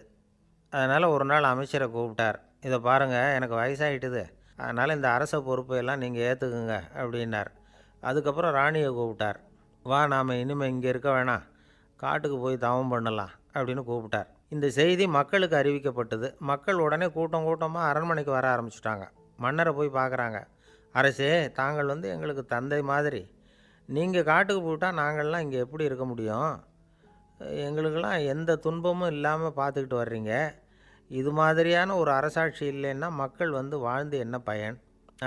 அதனால் ஒரு நாள் அமைச்சரை கூப்பிட்டார். இதை பாருங்கள், எனக்கு வயசாகிட்டுது, அதனால் இந்த அரச பொறுப்பையெல்லாம் நீங்கள் ஏற்றுக்குங்க அப்படின்னார். அதுக்கப்புறம் ராணியை கூப்பிட்டார். வா, நாம் இனிமேல் இங்கே இருக்க வேணாம், காட்டுக்கு போய் தவம் பண்ணலாம் அப்படின்னு கூப்பிட்டார். இந்த செய்தி மக்களுக்கு அறிவிக்கப்பட்டது. மக்கள் உடனே கூட்டம் கூட்டமாக அரண்மனைக்கு வர ஆரம்பிச்சிட்டாங்க. மன்னரை போய் பார்க்குறாங்க. அரசே, தாங்கள் எங்களுக்கு தந்தை மாதிரி. நீங்கள் காட்டுக்கு போயிட்டால் நாங்கள்லாம் இங்கே எப்படி இருக்க முடியும்? எங்களுக்கெல்லாம் எந்த துன்பமும் இல்லாமல் பார்த்துக்கிட்டு வர்றீங்க. இது மாதிரியான ஒரு அரசாட்சி இல்லைன்னா மக்கள் வாழ்ந்து என்ன பயன்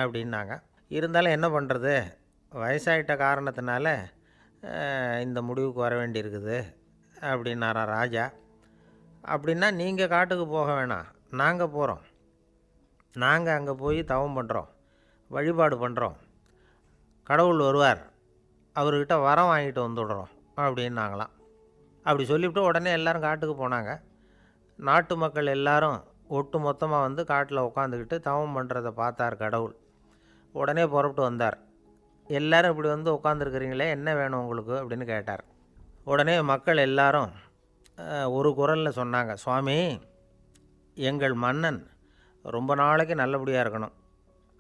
அப்படின்னாங்க. இருந்தாலும் என்ன பண்ணுறது, வயசாயிட்ட காரணத்தினால இந்த முடிவுக்கு வர வேண்டியிருக்குது அப்படின்னாரா ராஜா. அப்படின்னா நீங்கள் காட்டுக்கு போக வேணாம், நாங்கள் போகிறோம். நாங்கள் அங்கே போய் தவம் பண்ணுறோம், வழிபாடு பண்ணுறோம். கடவுள் வருவார், அவர்கிட்ட வரம் வாங்கிட்டு வந்துடுறோம் அப்படின்னாங்களாம். அப்படி சொல்லிவிட்டு உடனே எல்லோரும் காட்டுக்கு போனாங்க. நாட்டு மக்கள் எல்லாரும் ஒட்டு மொத்தமாக காட்டில் உட்காந்துக்கிட்டு தவம் பண்ணுறதை பார்த்தார் கடவுள். உடனே புறப்பட்டு வந்தார். எல்லோரும் இப்படி உட்காந்துருக்குறீங்களே, என்ன வேணும் உங்களுக்கு அப்படின்னு கேட்டார். உடனே மக்கள் எல்லாரும் ஒரு குரலில் சொன்னாங்க, சுவாமி, எங்கள் மன்னன் ரொம்ப நாளைக்கு நல்லபடியாக இருக்கணும்.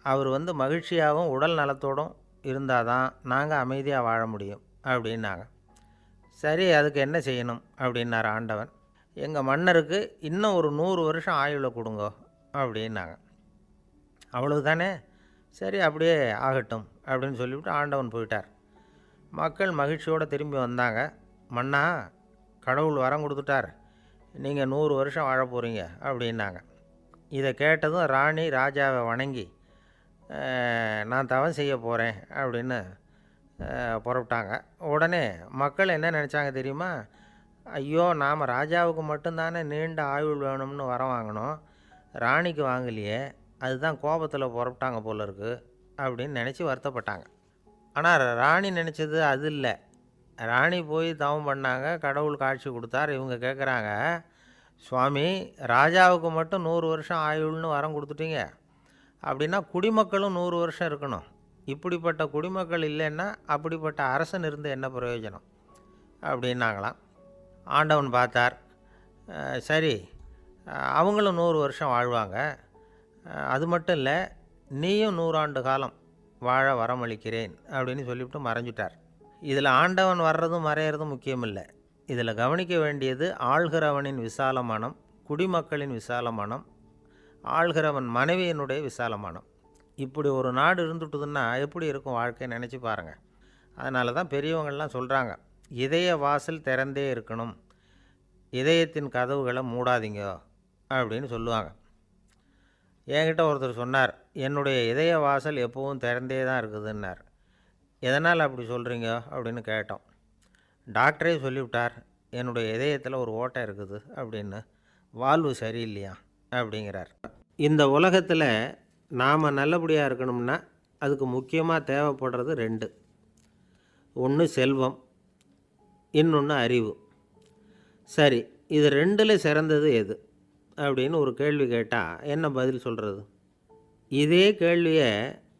அவர் மகிழ்ச்சியாகவும் உடல் நலத்தோடும் இருந்தால் தான் நாங்கள் அமைதியாக வாழ முடியும் அப்படின்னாங்க. சரி, அதுக்கு என்ன செய்யணும் அப்படின்னார் ஆண்டவன். எங்கள் மன்னருக்கு இன்னும் ஒரு 100 வருஷம் ஆயுளை கொடுங்க அப்படின்னாங்க. அவ்வளவு தானே, சரி அப்படியே ஆகட்டும் அப்படின்னு சொல்லிவிட்டு ஆண்டவன் போயிட்டார். மக்கள் மகிழ்ச்சியோடு திரும்பி வந்தாங்க. மன்னா, கடவுள் வரம் கொடுத்துட்டார், நீங்கள் 100 வருஷம் வாழ போகிறீங்க அப்படின்னாங்க. இதை கேட்டதும் ராணி ராஜாவை வணங்கி, நான் தவம் செய்ய போகிறேன் அப்படின்னு புறப்பட்டாங்க. உடனே மக்கள் என்ன நினச்சாங்க தெரியுமா? ஐயோ, நாம் ராஜாவுக்கு மட்டும்தானே நீண்ட ஆயுள் வேணும்னு வரம் வாங்கினோம், ராணிக்கு வாங்கலையே, அதுதான் கோபத்தில் புறப்பட்டாங்க போல இருக்குது அப்படின்னு நினச்சி வருத்தப்பட்டாங்க. ஆனால் ராணி நினச்சது அது இல்லை. ராணி போய் தவம் பண்ணாங்க, கடவுள் காட்சி கொடுத்தார். இவங்க கேட்குறாங்க, சுவாமி, ராஜாவுக்கு மட்டும் 100 வருஷம் ஆயுள்னு வரம் கொடுத்துட்டீங்க, அப்படின்னா குடிமக்களும் 100 வருஷம் இருக்கணும். இப்படிப்பட்ட குடிமக்கள் இல்லைன்னா அப்படிப்பட்ட அரசன் இருந்து என்ன பிரயோஜனம் அப்படின்னாங்களாம். ஆண்டவன் பார்த்தார். சரி, அவங்களும் 100 வருஷம் வாழ்வாங்க, அது மட்டும் இல்லை, நீயும் 100 ஆண்டு காலம் வாழ வரமளிக்கிறேன் அப்படின்னு சொல்லிவிட்டு மறைஞ்சிட்டார். இதில் ஆண்டவன் வர்றதும் மறையிறதும் முக்கியம் இல்லை. இதில் கவனிக்க வேண்டியது ஆள்கிறவனின் விசால மனம், குடிமக்களின் விசால மனம், ஆள்கிறவன் மனைவியினுடைய விசால மனம். இப்படி ஒரு நாடு இருந்துட்டுதுன்னா எப்படி இருக்கும் வாழ்க்கை நினச்சி பாருங்கள். அதனால தான் பெரியவங்கள்லாம் சொல்கிறாங்க, இதய வாசல் திறந்தே இருக்கணும், இதயத்தின் கதவுகளை மூடாதீங்க அப்படின்னு சொல்லுவாங்க. என்கிட்ட ஒருத்தர் சொன்னார், என்னுடைய இதய வாசல் எப்பவும் திறந்தே தான் இருக்குதுன்னார். எதனால் அப்படி சொல்கிறீங்க அப்படின்னு கேட்டோம். டாக்டரே சொல்லிவிட்டார், என்னுடைய இதயத்தில் ஒரு ஓட்டை இருக்குது அப்படின்னு, வால்வு சரியில்லையா அப்படிங்கிறார். இந்த உலகத்தில் நாம் நல்லபடியாக இருக்கணும்னா அதுக்கு முக்கியமாக தேவைப்படுறது ரெண்டு. ஒன்று செல்வம், இன்னொன்று அறிவு. சரி, இது ரெண்டில் சிறந்தது எது அப்படின்னு ஒரு கேள்வி கேட்டால் என்ன பதில் சொல்கிறது? இதே கேள்வியை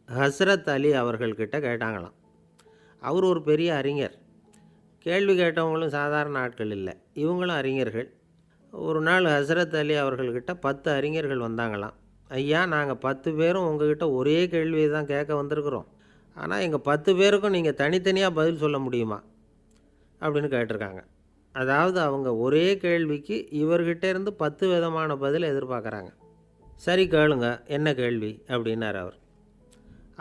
ஹஸ்ரத் அலி அவர்கள்கிட்ட கேட்டாங்களாம். அவர் ஒரு பெரிய அறிஞர். கேள்வி கேட்டவங்களும் சாதாரண ஆட்கள் இல்லை, இவங்களும் அறிஞர்கள். ஒரு நாள் ஹஸ்ரத் அலி அவர்கள்கிட்ட 10 அறிஞர்கள் வந்தாங்களாம். ஐயா, நாங்கள் 10 பேரும் உங்ககிட்ட ஒரே கேள்வியை தான் கேட்க வந்திருக்கிறோம், ஆனால் எங்கள் 10 பேருக்கும் நீங்கள் தனித்தனியாக பதில் சொல்ல முடியுமா அப்படின்னு கேட்டிருக்காங்க. அதாவது அவங்க ஒரே கேள்விக்கு இவர்கிட்ட இருந்து 10 விதமான பதில் எதிர்பார்க்குறாங்க. சரி கேளுங்க, என்ன கேள்வி அப்படின்னார் அவர்.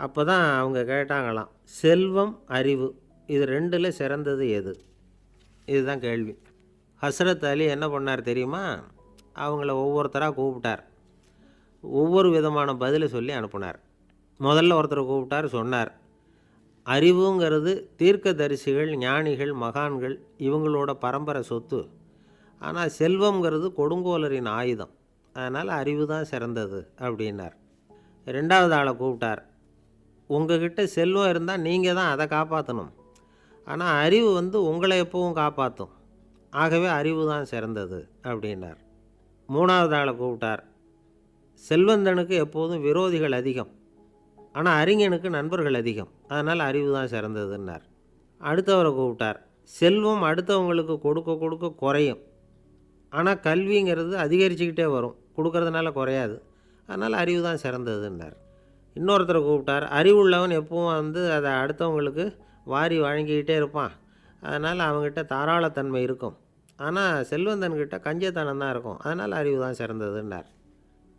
அப்போ தான் அவங்க கேட்டாங்களாம், செல்வம் அறிவு இது ரெண்டில் சிறந்தது எது? இதுதான் கேள்வி. ஹஸ்ரத் அலி என்ன பண்ணார் தெரியுமா? அவங்கள ஒவ்வொருத்தராக கூப்பிட்டார், ஒவ்வொரு விதமான பதிலை சொல்லி அனுப்புனார். முதல்ல ஒருத்தரை கூப்பிட்டார், சொன்னார், அறிவுங்கிறது தீர்க்கதரிசிகள், ஞானிகள், மகான்கள் இவங்களோட பரம்பரை சொத்து. ஆனால் செல்வங்கிறது கொடுங்கோலரின் ஆயுதம், அதனால் அறிவு தான் சிறந்தது அப்படின்னார். ரெண்டாவது ஆளை கூப்பிட்டார், உங்ககிட்ட செல்வம் இருந்தால் நீங்கள் தான் அதை காப்பாற்றணும், ஆனால் அறிவு உங்களை எப்பவும் காப்பாற்றும், ஆகவே அறிவு தான் சிறந்தது அப்படின்னார். மூணாவது ஆளை கூப்பிட்டார், செல்வந்தனுக்கு எப்போதும் விரோதிகள் அதிகம், ஆனால் அறிஞனுக்கு நண்பர்கள் அதிகம், அதனால் அறிவு தான் சிறந்ததுன்னார். அடுத்தவரை கூப்பிட்டார், செல்வம் அடுத்தவங்களுக்கு கொடுக்க கொடுக்க குறையும், ஆனால் கல்விங்கிறது அதிகரிச்சுக்கிட்டே வரும், கொடுக்கறதுனால குறையாது, அதனால் அறிவு தான் சிறந்ததுன்னார். இன்னொருத்தரை கூப்பிட்டார், அறிவுள்ளவன் எப்பவும் அதை அடுத்தவங்களுக்கு வாரி வழங்கிக்கிட்டே இருப்பான், அதனால் அவங்ககிட்ட தாராளத்தன்மை இருக்கும், ஆனால் செல்வந்தன்கிட்ட கஞ்சத்தனம் தான் இருக்கும், அதனால் அறிவு தான் சிறந்ததுன்னார்.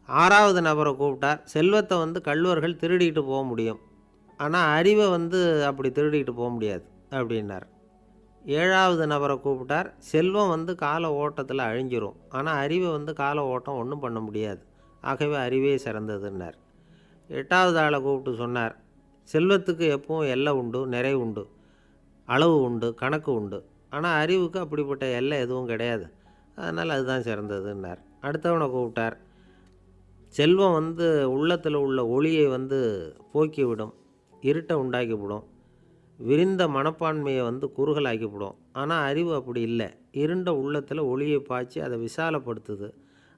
ஆறாவது நபரை கூப்பிட்டார், செல்வத்தை கள்வர்கள் திருடிட்டு போக முடியும், ஆனால் அறிவை அப்படி திருடிட்டு போக முடியாது அப்படின்னார். ஏழாவது நபரை கூப்பிட்டார், செல்வம் கால ஓட்டத்தில் அழிஞ்சிரும், ஆனால் அறிவை கால ஓட்டம் ஒன்றும் பண்ண முடியாது, ஆகவே அறிவே சிறந்ததுன்னார். எட்டாவது ஆளை கூப்பிட்டு சொன்னார், செல்வத்துக்கு எப்பவும் எல்லை உண்டு, நிறை உண்டு, அளவு உண்டு, கணக்கு உண்டு, ஆனால் அறிவுக்கு அப்படிப்பட்ட எல்லை எதுவும் கிடையாது, அதனால் அதுதான் சிறந்ததுன்னார். அடுத்தவனை கூப்பிட்டார், செல்வம் உள்ளத்தில் உள்ள ஒளியை போக்கிவிடும், இருட்டை உண்டாக்கிவிடும், விரிந்த மனப்பான்மையை குறுகலாக்கிவிடும், ஆனால் அறிவு அப்படி இல்லை, இருண்ட உள்ளத்தில் ஒளியை பாய்ச்சி அதை விசாலப்படுத்துது,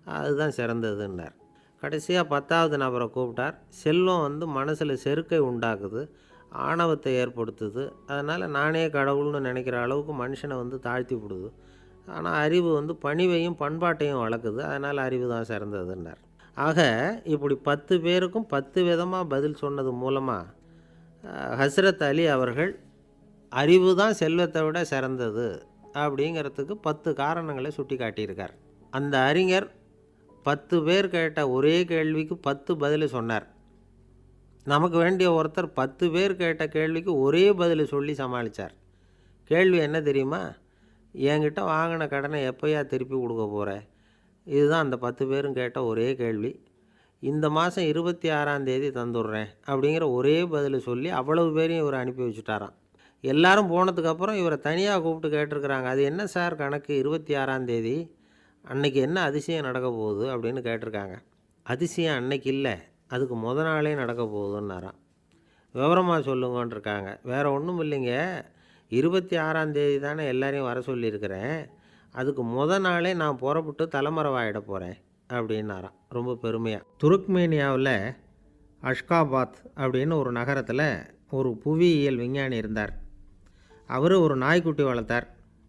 அதுதான் சிறந்ததுன்னார். கடைசியாக 10வது நபரை கூப்பிட்டார், செல்வம் மனசில் செருக்கை உண்டாக்குது, ஆணவத்தை ஏற்படுத்துது, அதனால் நானே கடவுள்னு நினைக்கிற அளவுக்கு மனுஷனை தாழ்த்தி விடுது, ஆனால் அறிவு பணிவையும் பண்பாட்டையும் வளர்க்குது, அதனால் அறிவு தான் சிறந்ததுன்னார். ஆக இப்படி 10 பேருக்கும் 10 விதமாக பதில் சொன்னது மூலமாக ஹஸ்ரத் அலி அவர்கள் அறிவு தான் செல்வத்தை விட சிறந்தது அப்படிங்கிறதுக்கு 10 காரணங்களை சுட்டி காட்டியிருக்கார். அந்த அறிஞர் 10 பேர் கேட்ட ஒரே கேள்விக்கு 10 பதில் சொன்னார். நமக்கு வேண்டிய ஒருத்தர் 10 பேர் கேட்ட கேள்விக்கு ஒரே பதில் சொல்லி சமாளித்தார். கேள்வி என்ன தெரியுமா? என்கிட்ட வாங்கின கடனை எப்போயா திருப்பி கொடுக்க போகிற? இதுதான் அந்த 10 பேரும் கேட்ட ஒரே கேள்வி. இந்த மாதம் 26ஆம் தேதி தந்துடுறேன் அப்படிங்கிற ஒரே பதில் சொல்லி அவ்வளவு பேரையும் இவர் அனுப்பி வச்சுட்டாராம். எல்லாரும் போனதுக்கப்புறம் இவரை தனியாக கூப்பிட்டு கேட்டிருக்கிறாங்க, அது என்ன சார் கணக்கு, 26ஆம் தேதி அன்னைக்கு என்ன அதிசயம் நடக்க போகுது அப்படின்னு கேட்டிருக்காங்க. அதிசயம் அன்னைக்கு இல்லை, அதுக்கு நாளே நடக்க போகுதுன்னாராம். விவரமாக சொல்லுங்கன்னு இருக்காங்க. வேறு ஒன்றும் இல்லைங்க, 26ஆம் தேதி தானே எல்லாரையும் வர சொல்லியிருக்கிறேன், அதுக்கு நாளே நான் புறப்பட்டு தலைமறைவாயிட போகிறேன் அப்படின்னாராம் ரொம்ப பெருமையாக. துருக்மேனியாவில் அஷ்காபாத் அப்படின்னு ஒரு நகரத்தில் ஒரு புவியியல் விஞ்ஞானி இருந்தார். அவர் ஒரு நாய்க்குட்டி வளர்த்தார்.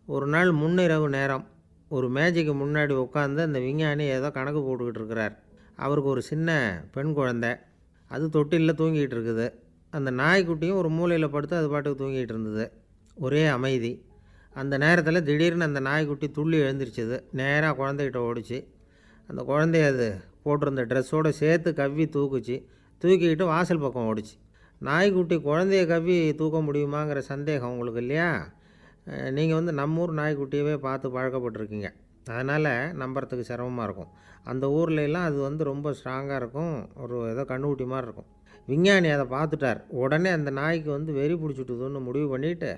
ஒரு நாள் முன்னிரவு நேரம் ஒரு மேஜைக்கு முன்னாடி உட்காந்து அந்த விஞ்ஞானி ஏதோ கணக்கு போட்டுக்கிட்டு இருக்கிறார். அவருக்கு ஒரு சின்ன பெண் குழந்தை, அது தொட்டிலில் தூங்கிட்டு இருக்குது. அந்த நாய்க்குட்டியும் ஒரு மூலையில் படுத்து அது பாட்டுக்கு தூங்கிட்டு இருந்தது. ஒரே அமைதி. அந்த நேரத்தில் திடீர்னு அந்த நாய்க்குட்டி துள்ளி எழுந்திரிச்சிது, நேராக குழந்தைகிட்ட ஓடிச்சு. அந்த குழந்தைய அது போட்டிருந்த ட்ரெஸ்ஸோடு சேர்த்து கவ்வி தூக்குச்சு, தூக்கிக்கிட்டு வாசல் பக்கம் ஓடிச்சு. நாய்க்குட்டி குழந்தைய கவ்வி தூக்க முடியுமாங்கிற சந்தேகம் உங்களுக்கு இல்லையா? நீங்கள் நம்ம ஊர் நாய்க்குட்டியவே பார்த்து பழக்கப்பட்டிருக்கீங்க. அதனால் நம்புறதுக்கு சிரமமாக இருக்கும். அந்த ஊர்லெலாம் அது வந்து ரொம்ப ஸ்ட்ராங்காக இருக்கும். ஒரு ஏதோ கண்ணுக்குட்டி மாதிரி இருக்கும். விஞ்ஞானி அதை பார்த்துட்டார். உடனே அந்த நாய்க்கு வந்து வெறி பிடிச்சிட்டுதுன்னு முடிவு பண்ணிவிட்டு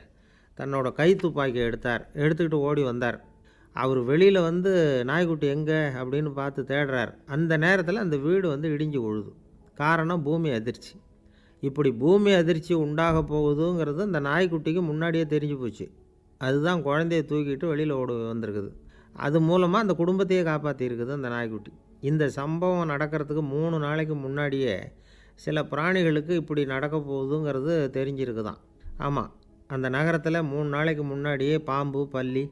தன்னோட கை துப்பாக்கியை எடுத்தார். எடுத்துக்கிட்டு ஓடி வந்தார். அவர் வெளியில் வந்து நாய்க்குட்டி எங்கே அப்படின்னு பார்த்து தேடுறார். அந்த நேரத்தில் அந்த வீடு வந்து இடிஞ்சு விழுது. காரணம் பூமி அதிர்ச்சி. இப்படி பூமி அதிர்ச்சி உண்டாக போகுதுங்கிறது அந்த நாய்க்குட்டிக்கு முன்னாடியே தெரிஞ்சு போச்சு. அதுதான் குழந்தைய தூக்கிட்டு வெளியில் ஓடி வந்திருக்குது. அது மூலமாக அந்த குடும்பத்தையே காப்பாற்றியிருக்குது அந்த நாய்க்குட்டி. இந்த சம்பவம் நடக்கிறதுக்கு 3 நாளைக்கு முன்னாடியே சில பிராணிகளுக்கு இப்படி நடக்க போகுதுங்கிறது தெரிஞ்சிருக்குதான். ஆமாம், அந்த நகரத்தில் 3 நாளைக்கு முன்னாடியே பாம்பு, பல்லி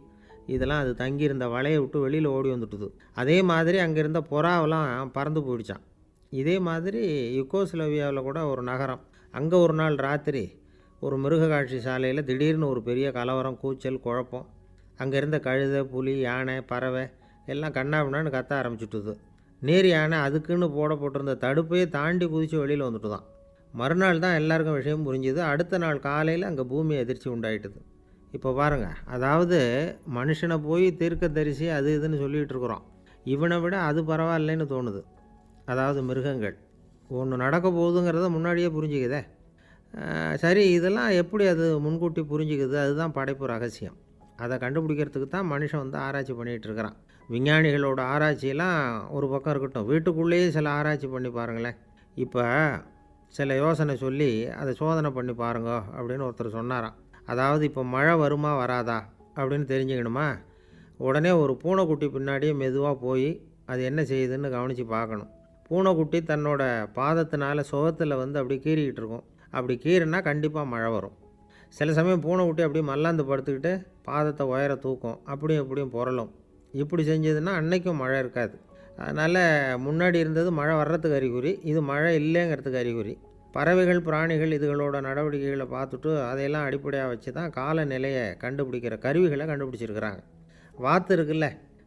இதெல்லாம் அது தங்கியிருந்த வலையை விட்டு வெளியில் ஓடி வந்துட்டுது. அதே மாதிரி அங்கே இருந்த புறாவெல்லாம் பறந்து போயிடுச்சான். இதே மாதிரி யுகோஸ்லோவியாவில் கூட ஒரு நகரம். அங்கே ஒரு நாள் ராத்திரி ஒரு மிருக காட்சி சாலையில் திடீர்னு ஒரு பெரிய கலவரம், கூச்சல், குழப்பம். அங்கே இருந்த கழுதை, புலி, யானை, பறவை எல்லாம் கண்ணாபின்னான்னு கத்த ஆரம்பிச்சுட்டுது. நேர் யானை அதுக்குன்னு போடப்பட்டிருந்த தடுப்பையே தாண்டி குதித்து வெளியில் வந்துட்டு தான். மறுநாள் தான் எல்லாருக்கும் விஷயம் புரிஞ்சுது. அடுத்த நாள் காலையில் அங்கே பூமி அதிர்ச்சி உண்டாயிட்டுது. இப்போ பாருங்கள், அதாவது மனுஷனை போய் தீர்க்கதரிசி அது இதுன்னு சொல்லிகிட்டு இருக்கிறோம். இவனை விட அது பரவாயில்லைன்னு தோணுது. அதாவது மிருகங்கள் ஒன்று நடக்க போகுதுங்கிறத முன்னாடியே புரிஞ்சுக்குதே. சரி, இதெல்லாம் எப்படி அது முன்கூட்டி புரிஞ்சுக்குது? அதுதான் படைப்பு ரகசியம். அதை கண்டுபிடிக்கிறதுக்கு தான் மனுஷன் வந்து ஆராய்ச்சி பண்ணிகிட்டு இருக்கிறான். விஞ்ஞானிகளோட ஆராய்ச்சியெல்லாம் ஒரு பக்கம் இருக்கட்டும், வீட்டுக்குள்ளேயே சில ஆராய்ச்சி பண்ணி பாருங்களேன். இப்போ சில யோசனை சொல்லி அதை சோதனை பண்ணி பாருங்க அப்படின்னு ஒருத்தர் சொன்னாராம். அதாவது இப்போ மழை வருமா வராதா அப்படின்னு தெரிஞ்சுக்கணுமா, உடனே ஒரு பூனைக்குட்டி பின்னாடியே மெதுவாக போய் அது என்ன செய்யுதுன்னு கவனித்து பார்க்கணும். பூனைக்குட்டி தன்னோட பாதத்தினால சுகத்தில் வந்து அப்படி கீறிக்கிட்டு இருக்கும். அப்படி கீறினா கண்டிப்பாக மழை வரும். சில சமயம் பூனைக்குட்டி அப்படியே மல்லாந்து படுத்துக்கிட்டு பாதத்தை உயர தூக்கும், அப்படியும் இப்படியும் புரளும். இப்படி செஞ்சதுன்னா அன்னைக்கும் மழை இருக்காது. அதனால் முன்னாடி இருந்தது மழை வர்றதுக்கு அறிகுறி, இது மழை இல்லைங்கிறதுக்கு அறிகுறி. பறவைகள், பிராணிகள் இதுகளோட நடவடிக்கைகளை பார்த்துட்டு அதையெல்லாம் அடிப்படையாக வச்சு தான் காலநிலையை கண்டுபிடிக்கிற கருவிகளை கண்டுபிடிச்சிருக்கிறாங்க. வாத்து இருக்குல்ல,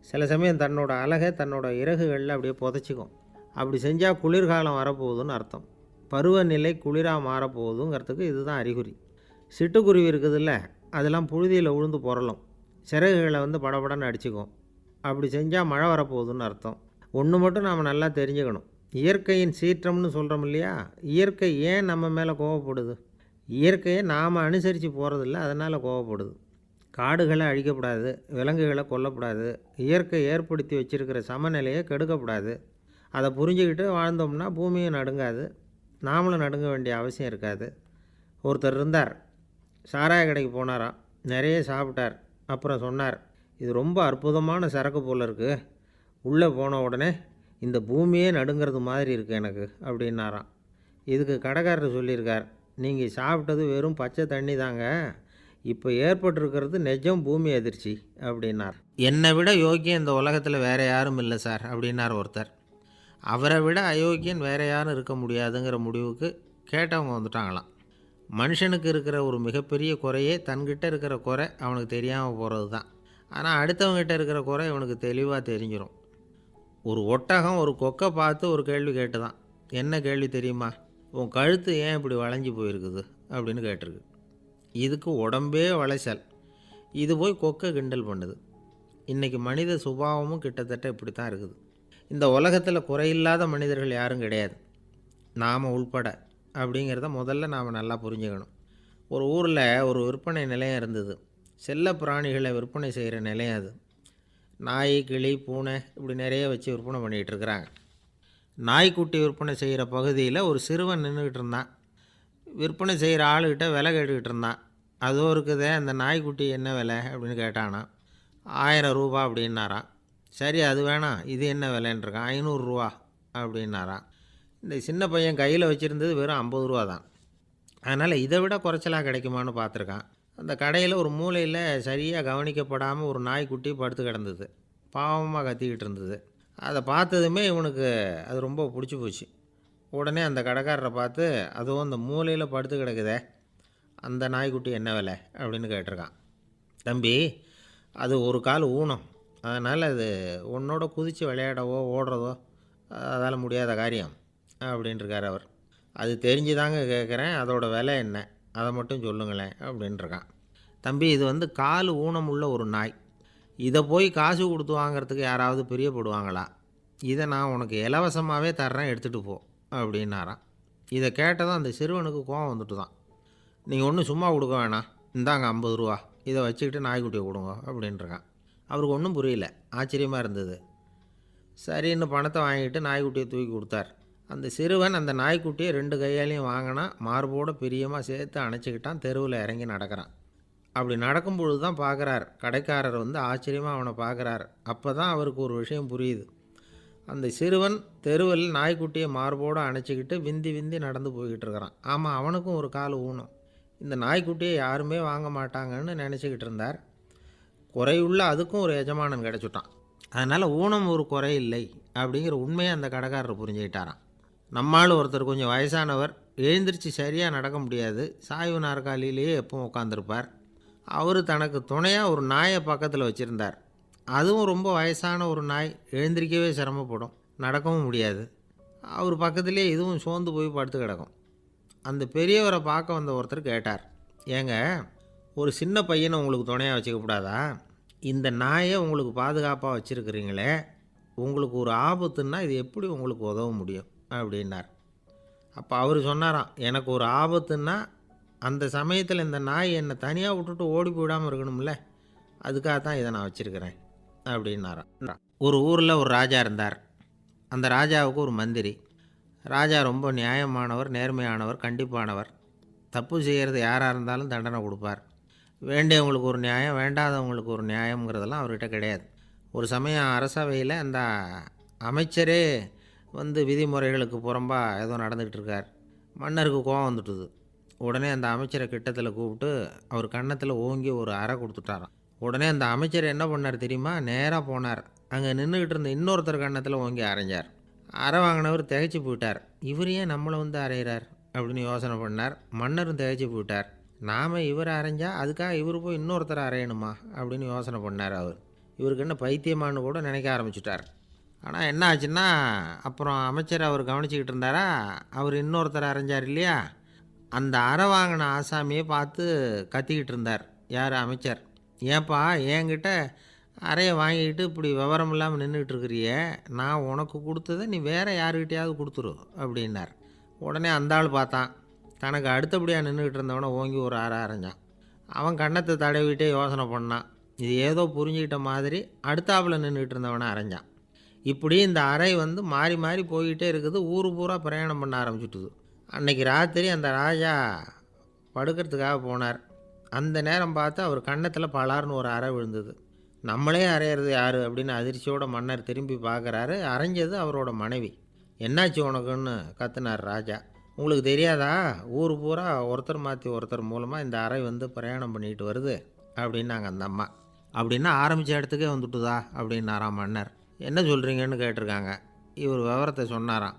சில சமயம் தன்னோட அலகை தன்னோட இறகுகளில் அப்படியே புதைச்சிக்கும். அப்படி செஞ்சால் குளிர்காலம் வரப்போகுதுன்னு அர்த்தம். பருவநிலை குளிராக மாறப்போகுதுங்கிறதுக்கு இதுதான் அறிகுறி. சிட்டுக்குருவி இருக்குதுல்ல, அதெல்லாம் புழுதியில் உழுந்து புரளும். சிறகுகளை வந்து படபடன்னு அடிச்சுக்கும். அப்படி செஞ்சால் மழை வரப்போகுதுன்னு அர்த்தம். ஒன்று மட்டும் நாம் நல்லா தெரிஞ்சுக்கணும். இயற்கையின் சீற்றம்னு சொல்கிறோம் இல்லையா, இயற்கை ஏன் நம்ம மேலே கோவப்படுது? இயற்கையை நாம் அனுசரித்து போகிறதில்ல, அதனால் கோவப்படுது. காடுகளை அழிக்கப்படாது, விலங்குகளை கொல்லக்கூடாது, இயற்கை ஏற்படுத்தி வச்சுருக்கிற சமநிலையை கெடுக்கக்கூடாது. அதை புரிஞ்சுக்கிட்டு வாழ்ந்தோம்னா பூமியும் நடுங்காது, நாமளும் நடுங்க வேண்டிய அவசியம் இருக்காது. ஒருத்தர் இருந்தார், சாராய கடைக்கு போனாராம். நிறைய சாப்பிட்டார். அப்புறம் சொன்னார், இது ரொம்ப அற்புதமான சரக்கு போல் இருக்குது. உள்ளே போன உடனே இந்த பூமியே நடுங்கிறது மாதிரி இருக்குது எனக்கு அப்படின்னாராம். இதுக்கு கடைக்காரர் சொல்லியிருக்கார், நீங்கள் சாப்பிட்டது வெறும் பச்சை தண்ணி தாங்க, இப்போ ஏற்பட்டிருக்கிறது நிஜம் பூமி அதிர்ச்சி அப்படின்னார். என்னை விட யோக்கியம் இந்த உலகத்தில் வேறு யாரும் இல்லை சார் அப்படின்னார் ஒருத்தர். அவரை விட அயோக்கியன் வேறு யாரும் இருக்க முடியாதுங்கிற முடிவுக்கு கேட்டவங்க வந்துட்டாங்களாம். மனுஷனுக்கு இருக்கிற ஒரு மிகப்பெரிய குறையே தன்கிட்ட இருக்கிற குறை அவனுக்கு தெரியாமல் போகிறது தான். ஆனால் அடுத்தவங்ககிட்ட இருக்கிற குறை இவனுக்கு தெளிவாக தெரிஞ்சிடும். ஒரு ஒட்டகம் ஒரு கொக்கை பார்த்து ஒரு கேள்வி கேட்டு தான். என்ன கேள்வி தெரியுமா? உன் கழுத்து ஏன் இப்படி வளைஞ்சி போயிருக்குது அப்படின்னு கேட்டிருக்கு. இதுக்கு உடம்பே வளைச்சல். இது போய் கொக்கை கிண்டல் பண்ணுது. இன்றைக்கி மனித சுபாவமும் கிட்டத்தட்ட இப்படி தான் இருக்குது. இந்த உலகத்தில் குறையில்லாத மனிதர்கள் யாரும் கிடையாது, நாம் உள்பட. அப்படிங்கிறத முதல்ல நாம் நல்லா புரிஞ்சுக்கணும். ஒரு ஊரில் ஒரு விற்பனை நிலையம் இருந்தது. செல்ல பிராணிகளை விற்பனை செய்கிற நிலையம் அது. நாய், கிளி, பூனை இப்படி நிறைய வச்சு விற்பனை பண்ணிகிட்டு இருக்கிறாங்க. நாய்க்குட்டி விற்பனை செய்கிற பகுதியில் ஒரு சிறுவன் நின்றுக்கிட்டு இருந்தான். விற்பனை செய்கிற ஆளுக்கிட்ட விலை கேட்டுக்கிட்டு இருந்தான். அதோ இருக்குதே அந்த நாய்க்குட்டி என்ன விலை அப்படின்னு கேட்டானா. 1000 ரூபா அப்படின்னாரான். சரி, அது வேணாம், இது என்ன விலைன்றிருக்கான். 500 ரூபா அப்படின்னாரான். இந்த சின்ன பையன் கையில் வச்சுருந்தது வெறும் 50 ரூபா தான். அதனால் இதை விட குறைச்சலாக கிடைக்குமான்னு பார்த்துருக்கான். அந்த கடையில் ஒரு மூலையில் சரியாக கவனிக்கப்படாமல் ஒரு நாய்க்குட்டி படுத்து கிடந்தது. பாவமாக கத்திக்கிட்டு இருந்தது. அதை பார்த்ததுமே இவனுக்கு அது ரொம்ப பிடிச்சி போச்சு. உடனே அந்த கடைக்காரரை பார்த்து, அதுவும் அந்த மூலையில் படுத்து கிடக்குதே அந்த நாய்க்குட்டி என்ன விலை அப்படின்னு கேட்டிருக்கான். தம்பி, அது ஒரு கால் ஊனம், அதனால் அது உன்னோட குதித்து விளையாடவோ ஓடுறதோ அதால் முடியாத காரியம் அப்படின்ட்டுருக்கார் அவர். அது தெரிஞ்சு தாங்க கேட்குறேன், அதோட விலை என்ன அதை மட்டும் சொல்லுங்களேன் அப்படின்ட்டுருக்கான். தம்பி, இது வந்து கால் ஊனம் உள்ள ஒரு நாய். இதை போய் காசு கொடுத்து வாங்கிறதுக்கு யாராவது பிரியப்படுவாங்களா? இதை நான் உனக்கு இலவசமாகவே தர்றேன், எடுத்துகிட்டு போ அப்படின்னாராம். இதை கேட்டதும் அந்த சிறுவனுக்கு கோவம் வந்துட்டு தான். நீங்கள் ஒன்றும் சும்மா கொடுக்க வேணாம், இந்தாங்க 50 ரூபா, இதை வச்சுக்கிட்டு நாய்க்குட்டியை கொடுங்க அப்படின்ட்டுருக்கான். அவருக்கு ஒன்றும் புரியல, ஆச்சரியமாக இருந்தது. சரின்னு பணத்தை வாங்கிட்டு நாய்க்குட்டியை தூக்கி கொடுத்தார். அந்த சிறுவன் அந்த நாய்க்குட்டியை 2 கையாலையும் வாங்கினா, மார்போடு பிரியமாக சேர்த்து அணைச்சிக்கிட்டான். தெருவில் இறங்கி நடக்கிறான். அப்படி நடக்கும்பொழுது தான் பார்க்குறார், கடைக்காரர் வந்து ஆச்சரியமாக அவனை பார்க்குறார். அப்போ தான் அவருக்கு ஒரு விஷயம் புரியுது. அந்த சிறுவன் தெருவில் நாய்க்குட்டியை மார்போடு அணைச்சிக்கிட்டு விந்தி விந்தி நடந்து போய்கிட்டு இருக்கிறான். ஆமாம், அவனுக்கும் ஒரு கால் ஊனம். இந்த நாய்க்குட்டியை யாருமே வாங்க மாட்டாங்கன்னு நினச்சிக்கிட்டு இருந்தார். குறையுள்ள அதுக்கும் ஒரு எஜமானன் கிடச்சிட்டான். அதனால் ஊனம் ஒரு குறை இல்லை அப்படிங்கிற உண்மையை அந்த கடைக்காரர் புரிஞ்சுக்கிட்டாராம். நம்மால் ஒருத்தர் கொஞ்சம் வயசானவர், எழுந்திரிச்சு சரியாக நடக்க முடியாது, சாய்வு நாற்காலியிலேயே எப்பவும் உட்காந்துருப்பார். அவர் தனக்கு துணையாக ஒரு நாயை பக்கத்தில் வச்சுருந்தார். அதுவும் ரொம்ப வயசான ஒரு நாய், எழுந்திரிக்கவே சிரமப்படும், நடக்கவும் முடியாது. அவர் பக்கத்துலேயே இதுவும் சோர்ந்து போய் படுத்து கிடக்கும். அந்த பெரியவரை பார்க்க வந்த ஒருத்தர் கேட்டார், ஏங்க, ஒரு சின்ன பையனை உங்களுக்கு துணையாக வச்சுக்கப்படாதா? இந்த நாயை உங்களுக்கு பாதுகாப்பாக வச்சுருக்கிறீங்களே, உங்களுக்கு ஒரு ஆபத்துன்னா இது எப்படி உங்களுக்கு உதவ முடியும் அப்படின்னார். அப்போ அவர் சொன்னாராம், எனக்கு ஒரு ஆபத்துன்னா அந்த சமயத்தில் இந்த நாய் என்னை தனியாக விட்டுட்டு ஓடி போயிடாமல் இருக்கணும்ல, அதுக்காக தான் இதை நான் வச்சுருக்கிறேன் அப்படின்னாராம். ஒரு ஊரில் ஒரு ராஜா இருந்தார். அந்த ராஜாவுக்கு ஒரு மந்திரி. ராஜா ரொம்ப நியாயமானவர், நேர்மையானவர், கண்டிப்பானவர். தப்பு செய்கிறது யாராக இருந்தாலும் தண்டனை கொடுப்பார். வேண்டியவங்களுக்கு ஒரு நியாயம், வேண்டாதவங்களுக்கு ஒரு நியாயங்கிறதெல்லாம் அவர்கிட்ட கிடையாது. ஒரு சமயம் அரசவையில் அந்த அமைச்சரே வந்து விதிமுறைகளுக்கு புறம்பாக ஏதோ நடந்துக்கிட்டு இருக்கார். மன்னருக்கு கோபம் வந்துட்டுது. உடனே அந்த அமைச்சரை கிட்டத்தில் கூப்பிட்டு அவர் கன்னத்தில் ஓங்கி ஒரு அறை கொடுத்துட்டாராம். உடனே அந்த அமைச்சர் என்ன பண்ணார் தெரியுமா? நேராக போனார். அங்கே நின்றுக்கிட்டு இருந்த இன்னொருத்தர் கன்னத்தில் ஓங்கி அரைஞ்சார். அறை வாங்கினவர் திகைச்சு போயிட்டார். இவர் ஏன் நம்மளை வந்து அரைகிறார் அப்படின்னு யோசனை பண்ணார். மன்னரும் திகைச்சு போயிட்டார். நாம் இவரை அரைஞ்சா அதுக்காக இவர் போய் இன்னொருத்தரை அரையணுமா அப்படின்னு யோசனை பண்ணார். இவருக்கு என்ன பைத்தியமானு கூட நினைக்க ஆரம்பிச்சுட்டார். ஆனால் என்ன ஆச்சுன்னா, அப்புறம் அமைச்சர் அவர் கவனிச்சிக்கிட்டு இருந்தாரா, அவர் இன்னொருத்தரை அரைஞ்சார் இல்லையா, அந்த அறை வாங்கின ஆசாமியை பார்த்து கத்திக்கிட்டு இருந்தார். யார்? அமைச்சர். ஏன்பா என்கிட்ட அறையை வாங்கிக்கிட்டு இப்படி விவரம் இல்லாமல் நின்றுக்கிட்டு இருக்கிறியே, நான் உனக்கு கொடுத்ததை நீ வேறு யாருக்கிட்டையாவது கொடுத்துரு அப்படின்னார். உடனே அந்த ஆள் பார்த்தான், தனக்கு அடுத்தபடியாக நின்றுக்கிட்டு இருந்தவனை ஓங்கி ஒரு அறை அரைஞ்சான். அவன் கன்னத்தை தடவிட்டே யோசனை பண்ணான். இது ஏதோ புரிஞ்சுக்கிட்ட மாதிரி அடுத்தாப்பில் நின்றுக்கிட்டு இருந்தவனை அரைஞ்சான். இப்படி இந்த அறை வந்து மாறி மாறி போய்கிட்டே இருக்குது. ஊர் பூரா பிரயாணம் பண்ண ஆரம்பிச்சுட்டுது. அன்றைக்கி ராத்திரி அந்த ராஜா படுக்கிறதுக்காக போனார். அந்த நேரம் பார்த்து அவர் கன்னத்தில் பலார்னு ஒரு அறை விழுந்தது. நம்மளே அரையிறது யார் அப்படின்னு அதிர்ச்சியோட மன்னர் திரும்பி பார்க்குறாரு. அரைஞ்சது அவரோட மனைவி. என்னாச்சு உனக்குன்னு கத்துனார் ராஜா. உங்களுக்கு தெரியாதா, ஊர் பூரா ஒருத்தர் மாற்றி ஒருத்தர் மூலமாக இந்த அறை வந்து பிரயாணம் பண்ணிக்கிட்டு வருது அப்படின்னாங்க அந்த அம்மா. அப்படின்னா ஆரம்பித்த இடத்துக்கே வந்துட்டுதா அப்படின்னாராம் மன்னர். என்ன சொல்கிறீங்கன்னு கேட்டிருக்காங்க. இவர் விவரத்தை சொன்னாராம்.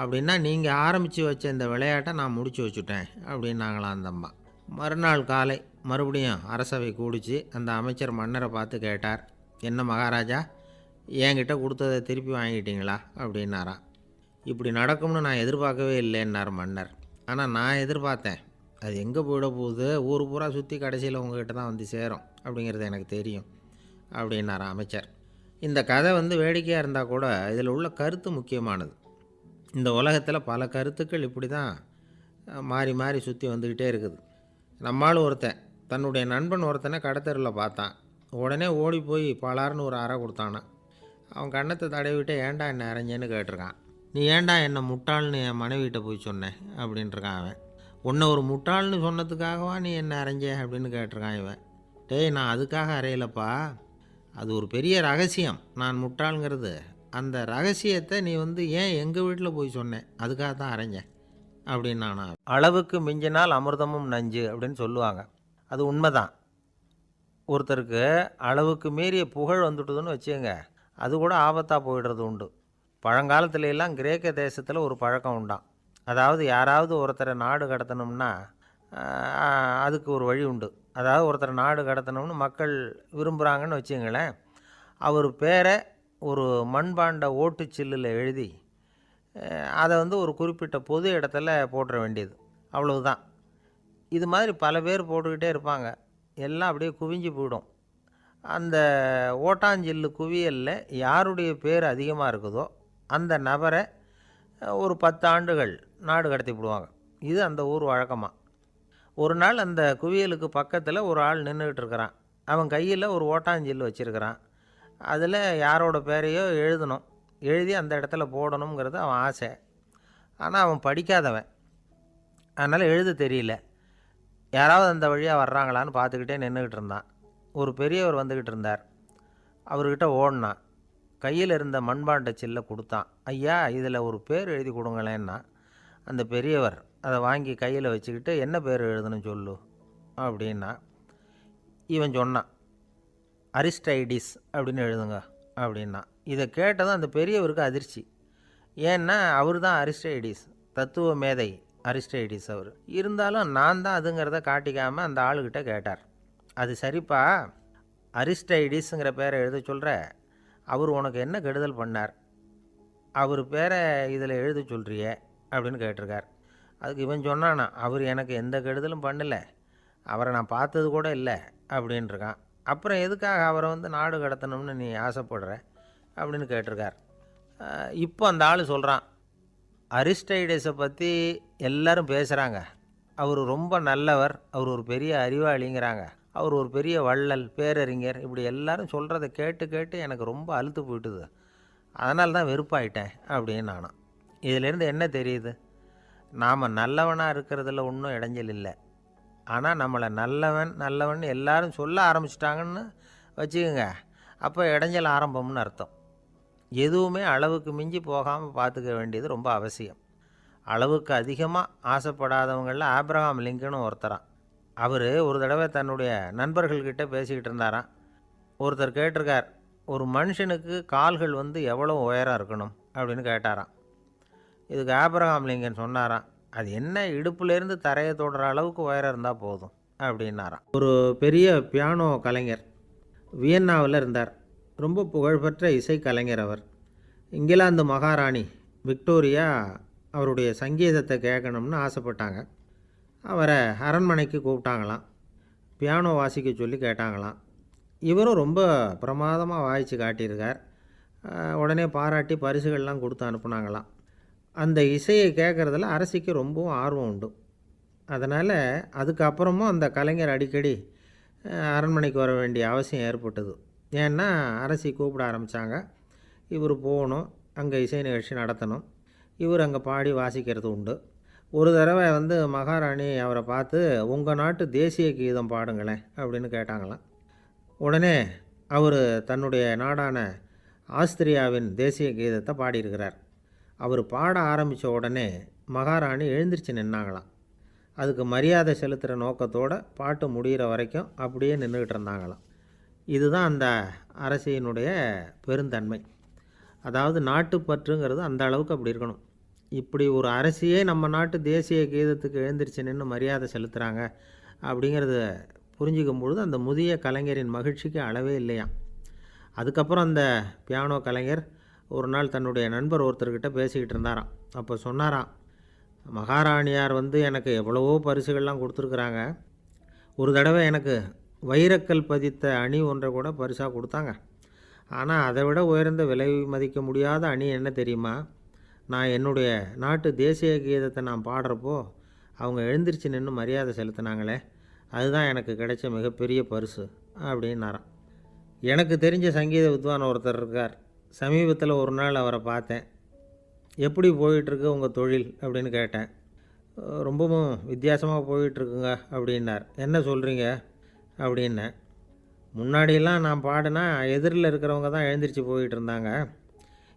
அப்படின்னா நீங்கள் ஆரம்பித்து வச்ச இந்த விளையாட்டை நான் முடிச்சு வச்சுட்டேன் அப்படின்னாங்களாம் அந்த அம்மா. மறுநாள் காலை மறுபடியும் அரசவை கூடிச்சு அந்த அமைச்சர் மன்னரை பார்த்து கேட்டார், என்ன மகாராஜா, என்கிட்ட கொடுத்ததை திருப்பி வாங்கிட்டீங்களா அப்படின்னாராம். இப்படி நடக்கும்னு நான் எதிர்பார்க்கவே இல்லைன்னார் மன்னர். ஆனால் நான் எதிர்பார்த்தேன். அது எங்கே போயிட போகுது, ஊர் பூரா சுற்றி கடைசியில் உங்ககிட்ட தான் வந்து சேரும் அப்படிங்கிறது எனக்கு தெரியும் அப்படின்னாராம் அமைச்சர். இந்த கதை வந்து வேடிக்கையாக இருந்தால் கூட இதில் உள்ள கருத்து முக்கியமானது. இந்த உலகத்தில் பல கருத்துக்கள் இப்படி தான் மாறி மாறி சுற்றி வந்துக்கிட்டே இருக்குது. நம்மால் ஒருத்தன் தன்னுடைய நண்பன் ஒருத்தனை கடத்தெருவில் பார்த்தான். உடனே ஓடி போய் பலார்னு ஒரு அறை கொடுத்தானா. அவன் கன்னத்தை தடவிட்டு ஏன்டா என்ன அரைஞ்சேன்னு கேட்டிருக்கான். நீ ஏன்டா என்னை முட்டாள்னு என் மனைவிட்ட போய் சொன்னேன் அப்படின்ட்டுருக்கான் அவன். உன்னை ஒரு முட்டாள்னு சொன்னதுக்காகவா நீ என்ன அரைஞ்ச அப்படின்னு கேட்டிருக்கான் இவன். டேய், நான் அதுக்காக அறையலப்பா, அது ஒரு பெரிய ரகசியம் நான் முட்டாளுங்கிறது. அந்த ரகசியத்தை நீ வந்து ஏன் எங்கள் வீட்டில் போய் சொன்னேன், அதுக்காக தான் அரைஞ்சேன் அப்படின்னு நானா. அளவுக்கு மிஞ்சினால் அமிர்தமும் நஞ்சு அப்படின்னு சொல்லுவாங்க. அது உண்மைதான். ஒருத்தருக்கு அளவுக்கு மீறிய புகழ் வந்துட்டுதுன்னு வச்சுங்க, அது கூட ஆபத்தாக போயிடுறது உண்டு. பழங்காலத்துல எல்லாம் கிரேக்க தேசத்தில் ஒரு பழக்கம் உண்டாம். அதாவது யாராவது ஒருத்தரை நாடு கடத்தணும்னா அதுக்கு ஒரு வழி உண்டு. அதாவது ஒருத்தரை நாடு கடத்தணும்னு மக்கள் விரும்புகிறாங்கன்னு வச்சுங்களேன், அவர் பேரை ஒரு மண்பாண்ட ஓட்டுச்சில்லில் எழுதி அதை வந்து ஒரு குறிப்பிட்ட பொது இடத்துல போட்டுற வேண்டியது, அவ்வளவுதான். இது மாதிரி பல பேர் போட்டுக்கிட்டே இருப்பாங்க. எல்லாம் அப்படியே குவிஞ்சு போயிடும். அந்த ஓட்டாஞ்சில்லு குவியலில் யாருடைய பேர் அதிகமாக இருக்குதோ அந்த நபரை ஒரு 10 ஆண்டுகள் நாடு கடத்தி விடுவாங்க. இது அந்த ஊர் வழக்கமாக. ஒரு நாள் அந்த குவியலுக்கு பக்கத்தில் ஒரு ஆள் நின்றுக்கிட்டு இருக்கிறான். அவன் கையில் ஒரு ஓட்டாஞ்சில்லு வச்சுருக்கிறான். அதில் யாரோட பேரையோ எழுதணும், எழுதி அந்த இடத்துல போடணுங்கிறது அவன் ஆசை. ஆனால் அவன் படிக்காதவன், அதனால் எழுத தெரியல. யாராவது அந்த வழியாக வர்றாங்களான்னு பார்த்துக்கிட்டே நின்றுக்கிட்டு இருந்தான். ஒரு பெரியவர் வந்துக்கிட்டு இருந்தார். அவர்கிட்ட ஓடினான். கையில் இருந்த மண்பாண்ட சில்லை கொடுத்தான். ஐயா, இதில் ஒரு பேர் எழுதி கொடுங்களேன்னா. அந்த பெரியவர் அதை வாங்கி கையில் வச்சுக்கிட்டு, என்ன பேர் எழுதணும் சொல்லு அப்படின்னா. இவன் சொன்னான், அரிஸ்டைடிஸ் அப்படின்னு எழுதுங்க அப்படின்னா. இதை கேட்டதும் அந்த பெரியவருக்கு அதிர்ச்சி. ஏன்னா அவர் தான் அரிஸ்டைடிஸ், தத்துவ மேதை அரிஸ்டைடிஸ் அவர். இருந்தாலும் நான் தான் அதுங்கிறத காட்டிக்காமல் அந்த ஆளுக்கிட்ட கேட்டார். அது சரிப்பா, அரிஸ்டைடிஸுங்கிற பேரை எழுத சொல்கிற, அவர் உனக்கு என்ன கெடுதல் பண்ணார்? அவர் பேரை இதில் எழுத சொல்கிறியே அப்படின்னு கேட்டிருக்கார். அதுக்கு இவன் சொன்னானா, அவர் எனக்கு எந்த கெடுதலும் பண்ணலை, அவரை நான் பார்த்தது கூட இல்லை அப்படின்ட்டுருக்கான். அப்புறம் எதுக்காக அவரை நாடு கடத்தணும்னு நீ ஆசைப்படுற அப்படின்னு கேட்டிருக்கார். இப்போ அந்த ஆள் சொல்கிறான், அரிஸ்டைடஸை பற்றி எல்லாரும் பேசுகிறாங்க, அவர் ரொம்ப நல்லவர், அவர் ஒரு பெரிய அறிவாளிங்கிறாங்க, அவர் ஒரு பெரிய வள்ளல், பேரறிஞர், இப்படி எல்லாரும் சொல்கிறத கேட்டு கேட்டு எனக்கு ரொம்ப அலுத்து போயிட்டுது, அதனால தான் வெறுப்பாயிட்டேன் அப்படின்னு நானும். இதிலேருந்து என்ன தெரியுது? நாம் நல்லவனாக இருக்கிறதுல ஒன்றும் இடைஞ்சல் இல்லை. ஆனால் நம்மளை நல்லவன் எல்லாரும் சொல்ல ஆரம்பிச்சிட்டாங்கன்னு வச்சுக்கோங்க, அப்போ இடைஞ்சல் ஆரம்பம்னு அர்த்தம். எதுவுமே அளவுக்கு மிஞ்சி போகாமல் பார்த்துக்க வேண்டியது ரொம்ப அவசியம். அளவுக்கு அதிகமாக ஆசைப்படாதவங்களில் ஆப்ரஹாம் லிங்கனும் ஒருத்தரான். அவர் ஒரு தடவை தன்னுடைய நண்பர்கள்கிட்ட பேசிக்கிட்டு இருந்தாராம். ஒருத்தர் கேட்டிருக்கார், ஒரு மனுஷனுக்கு கால்கள் எவ்வளோ உயரம் இருக்கணும் அப்படின்னு கேட்டாராம். இதுக்கு ஆப்ரஹாம் லிங்கன் சொன்னாராம், அது என்ன, இடுப்புலேருந்து தரையை தொடுற அளவுக்கு உயரம் இருந்தால் போதும் அப்படின்னாராம். ஒரு பெரிய பியானோ கலைஞர் வியன்னாவில் இருந்தார். ரொம்ப புகழ்பெற்ற இசைக்கலைஞர் அவர். இங்கிலாந்து மகாராணி விக்டோரியா அவருடைய சங்கீதத்தை கேட்கணும்னு ஆசைப்பட்டாங்க. அவரை அரண்மனைக்கு கூப்பிட்டாங்களாம். பியானோ வாசிக்க சொல்லி கேட்டாங்களாம். இவரும் ரொம்ப பிரமாதமாக வாய்ச்சி காட்டியிருக்கார். உடனே பாராட்டி பரிசுகள்லாம் கொடுத்து அனுப்புனாங்களாம். அந்த இசையை கேட்குறதுல அரசிக்கு ரொம்பவும் ஆர்வம் உண்டு. அதனால் அதுக்கப்புறமும் அந்த கலைஞர் அடிக்கடி அரண்மனைக்கு வர வேண்டிய அவசியம் ஏற்பட்டது. ஏன்னா அரசி கூப்பிட ஆரம்பித்தாங்க. இவர் போகணும், அங்கே இசை நிகழ்ச்சி நடத்தணும். இவர் அங்கே பாடி வாசிக்கிறது உண்டு. ஒரு தடவை மகாராணி அவரை பார்த்து, உங்கள் நாட்டு தேசிய கீதம் பாடுங்களேன் அப்படின்னு கேட்டாங்களாம். உடனே அவர் தன்னுடைய நாடான ஆஸ்திரியாவின் தேசிய கீதத்தை பாடியிருக்கிறார். அவர் பாட ஆரம்பித்த உடனே மகாராணி எழுந்திரிச்சு நின்னாங்களாம். அதுக்கு மரியாதை செலுத்துகிற நோக்கத்தோடு பாட்டு முடிகிற வரைக்கும் அப்படியே நின்றுக்கிட்டு இருந்தாங்களாம். இதுதான் அந்த அரசியினுடைய பெருந்தன்மை. அதாவது நாட்டுப்பற்றுங்கிறது அந்த அளவுக்கு அப்படி இருக்கணும். இப்படி ஒரு அரசியே நம்ம நாட்டு தேசிய கீதத்துக்கு எழுந்திரிச்சு நின்று மரியாதை செலுத்துகிறாங்க அப்படிங்கிறத புரிஞ்சிக்கும் பொழுது அந்த முதிய கலைஞரின் மகிழ்ச்சிக்கு அளவே இல்லையாம். அதுக்கப்புறம் அந்த பியானோ கலைஞர் ஒரு நாள் தன்னுடைய நண்பர் ஒருத்தர்கிட்ட பேசிக்கிட்டு இருந்தாராம். அப்போ சொன்னாராம், மகாராணியார் எனக்கு எவ்வளவோ பரிசுகள்லாம் கொடுத்துருக்குறாங்க. ஒரு தடவை எனக்கு வைரக்கல் பதித்த அணி ஒன்றை கூட பரிசாக கொடுத்தாங்க. ஆனால் அதை விட உயர்ந்த விலை மதிக்க முடியாத அணி என்ன தெரியுமா? நான் என்னுடைய நாட்டு தேசிய கீதத்தை நான் பாடுறப்போ அவங்க எழுந்திரிச்சு நின்று மரியாதை செலுத்தினாங்களே, அதுதான் எனக்கு கிடைச்ச மிகப்பெரிய பரிசு அப்படின்னாராம். எனக்கு தெரிஞ்ச சங்கீத வித்வான் ஒருத்தர் இருக்கார். சமீபத்தில் ஒரு நாள் அவரை பார்த்தேன். எப்படி போயிட்டுருக்கு உங்கள் தொழில் அப்படின்னு கேட்டேன். ரொம்பவும் வித்தியாசமாக போயிட்டுருக்குங்க அப்படின்னார். என்ன சொல்கிறீங்க அப்படின்னேன். முன்னாடியெல்லாம் நான் பாடினா எதிரில் இருக்கிறவங்க தான் எழுந்திரிச்சு போயிட்டு இருந்தாங்க.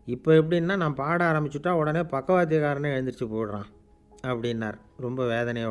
இப்போ எப்படின்னா நான் பாட ஆரம்பிச்சுட்டா உடனே பக்கவாத்தியக்காரனே எழுந்திரிச்சு போயிடுறான் அப்படின்னார் ரொம்ப வேதனையோட.